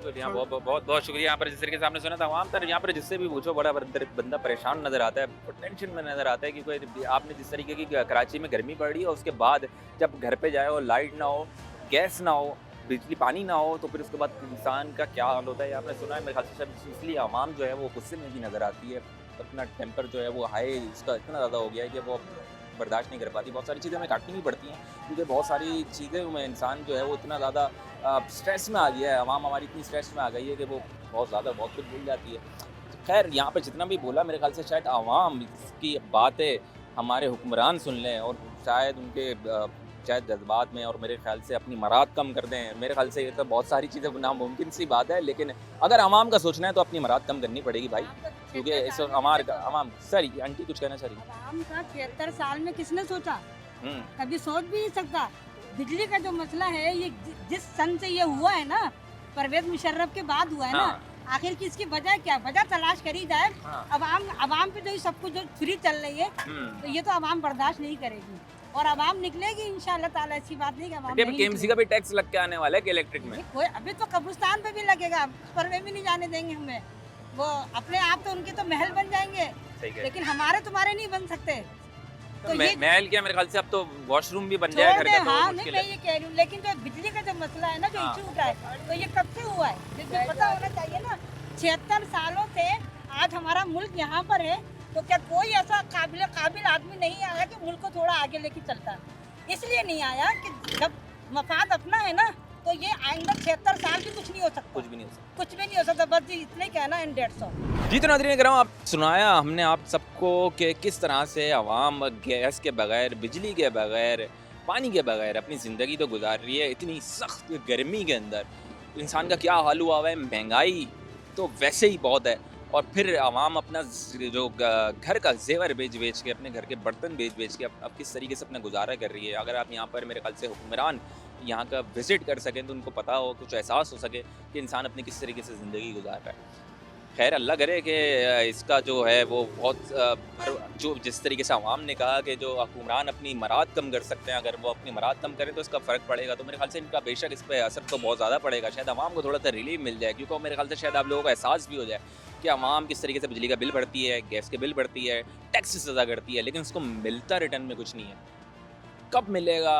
यहाँ बहुत शुक्रिया। यहाँ पर जिस तरीके से आपने सुना था, आम तर यहाँ पर जिससे भी पूछो बड़ा बंदा परेशान नजर आता है, टेंशन में नजर आता है, क्योंकि आपने जिस तरीके की कराची में गर्मी पड़ रही है, उसके बाद जब घर पे जाए और लाइट ना हो, गैस ना हो, बिजली पानी ना हो, तो फिर उसके बाद इंसान का क्या हाल होता है आपने सुना है। मेरे ख्याल से इसलिए आवाम जो है वो गुस्से में भी नज़र आती है, अपना टेम्पर जो है वो हाई इसका इतना ज़्यादा हो गया है कि वो बर्दाश्त नहीं कर पाती। बहुत सारी चीज़ें हमें काटनी भी पड़ती हैं क्योंकि बहुत सारी चीज़ें में इंसान जो है वो इतना ज़्यादा स्ट्रेस में आ गया है, आवाम हमारी इतनी स्ट्रेस में आ गई है कि वो बहुत कुछ भूल जाती है। खैर यहाँ पर जितना भी बोला मेरे ख्याल से शायद आवाम की बातें हमारे हुक्मरान सुन लें और शायद उनके शायद जज्बात में और मेरे ख्याल से अपनी मराद कम कर दें। मेरे ख्याल से ये तो बहुत सारी चीज़ें नामुमकिन सी बात है, लेकिन अगर आवाम का सोचना है तो अपनी मराद कम करनी पड़ेगी भाई, क्योंकि इस आवाम सर आंटी कुछ कहना चाह रही आवाम का 76 साल में किसने सोचा, कभी सोच भी नहीं सकता। बिजली का जो मसला है ये जिस सन से ये हुआ है ना, परवेज मुशर्रफ के बाद हुआ है ना, आखिर की इसकी वजह क्या, वजह तलाश करी जाए। अवाम पे जो सब कुछ जो फ्री चल रही है तो ये तो अवाम बर्दाश्त नहीं करेगी और अवाम निकलेगी इंशाल्लाह ताला। ऐसी बात नहीं कि अवाम नहीं केएमसी का भी टैक्स लग के आने वाला है कि इलेक्ट्रिक में कोई अभी तो कब्रिस्तान पे भी लगेगा, उस पर वे भी नहीं जाने देंगे हमें। वो अपने आप तो उनके तो महल बन जाएंगे, लेकिन हमारे तुम्हारे नहीं बन सकते। तो महल क्या, मेरे ख्याल से अब तो वॉशरूम भी बन जाएगा घर का। तो हाँ नहीं मैं ये कह रही हूँ, लेकिन जो बिजली का जो मसला है ना, जो इशू उठा है, तो ये कब से हुआ है, जिसको पता होना चाहिए ना। 76 सालों से आज हमारा मुल्क यहाँ पर है, तो क्या कोई ऐसा काबिल आदमी नहीं आया कि मुल्क को थोड़ा आगे लेके चलता। इसलिए नहीं आया कि जब मफाद अपना है ना, तो ये आइंदा 76 साल भी कुछ नहीं हो सकता, कुछ भी नहीं हो सकता, कुछ भी नहीं हो सकता। बस इतना ही कहना है 150। जी तो नाज़रीन कराम, आप सुनाया हमने आप सबको कि किस तरह से आवाम गैस के बगैर, बिजली के बगैर, पानी के बगैर अपनी ज़िंदगी तो गुजार रही है। इतनी सख्त गर्मी के अंदर इंसान का क्या हाल हुआ है, महंगाई तो वैसे ही बहुत है, और फिर आवाम अपना जो घर का जेवर बेच के, अपने घर के बर्तन बेच के अब किस तरीके से अपना गुजारा कर रही है। अगर आप यहाँ पर मेरे ख्याल से हुक्मरान यहाँ का विज़िट कर सकें तो उनको पता हो, कुछ एहसास हो सके कि इंसान अपनी किस तरीके से ज़िंदगी गुजार रहा है। खैर अल्लाह करे कि इसका जो है वो बहुत जो जिस तरीके से आवाम ने कहा कि जो हुक्मरान अपनी मराद कम कर सकते हैं, अगर वो अपनी मराद कम करें तो इसका फ़र्क पड़ेगा। तो मेरे ख्याल से इनका बेशक इस पर असर तो बहुत ज़्यादा पड़ेगा। शायद आवाम को थोड़ा सा रिलीफ मिल जाए, क्योंकि मेरे ख्याल से शायद आप लोगों को एहसास भी हो जाए कि आवाम किस तरीके से बिजली का बिल भरती है, गैस के बिल भरती है, टैक्स अदा करती है, लेकिन उसको मिलता रिटर्न में कुछ नहीं है। कब मिलेगा,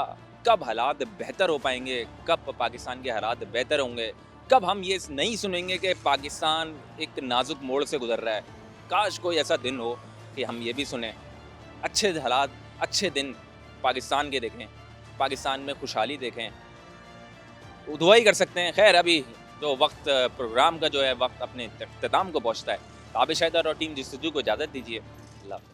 कब हालात बेहतर हो पाएंगे, कब पाकिस्तान के हालात बेहतर होंगे, कब हम ये नहीं सुनेंगे कि पाकिस्तान एक नाजुक मोड़ से गुजर रहा है। काश कोई ऐसा दिन हो कि हम ये भी सुने, अच्छे हालात, अच्छे दिन पाकिस्तान के देखें, पाकिस्तान में खुशहाली देखें, दुआ ही कर सकते हैं। खैर अभी तो वक्त प्रोग्राम का जो है वक्त अपने इख्तिताम को पहुँचता है। ताबिश हैदर और टीम जिस्तजू को इजाज़त दीजिए। अल्लाह।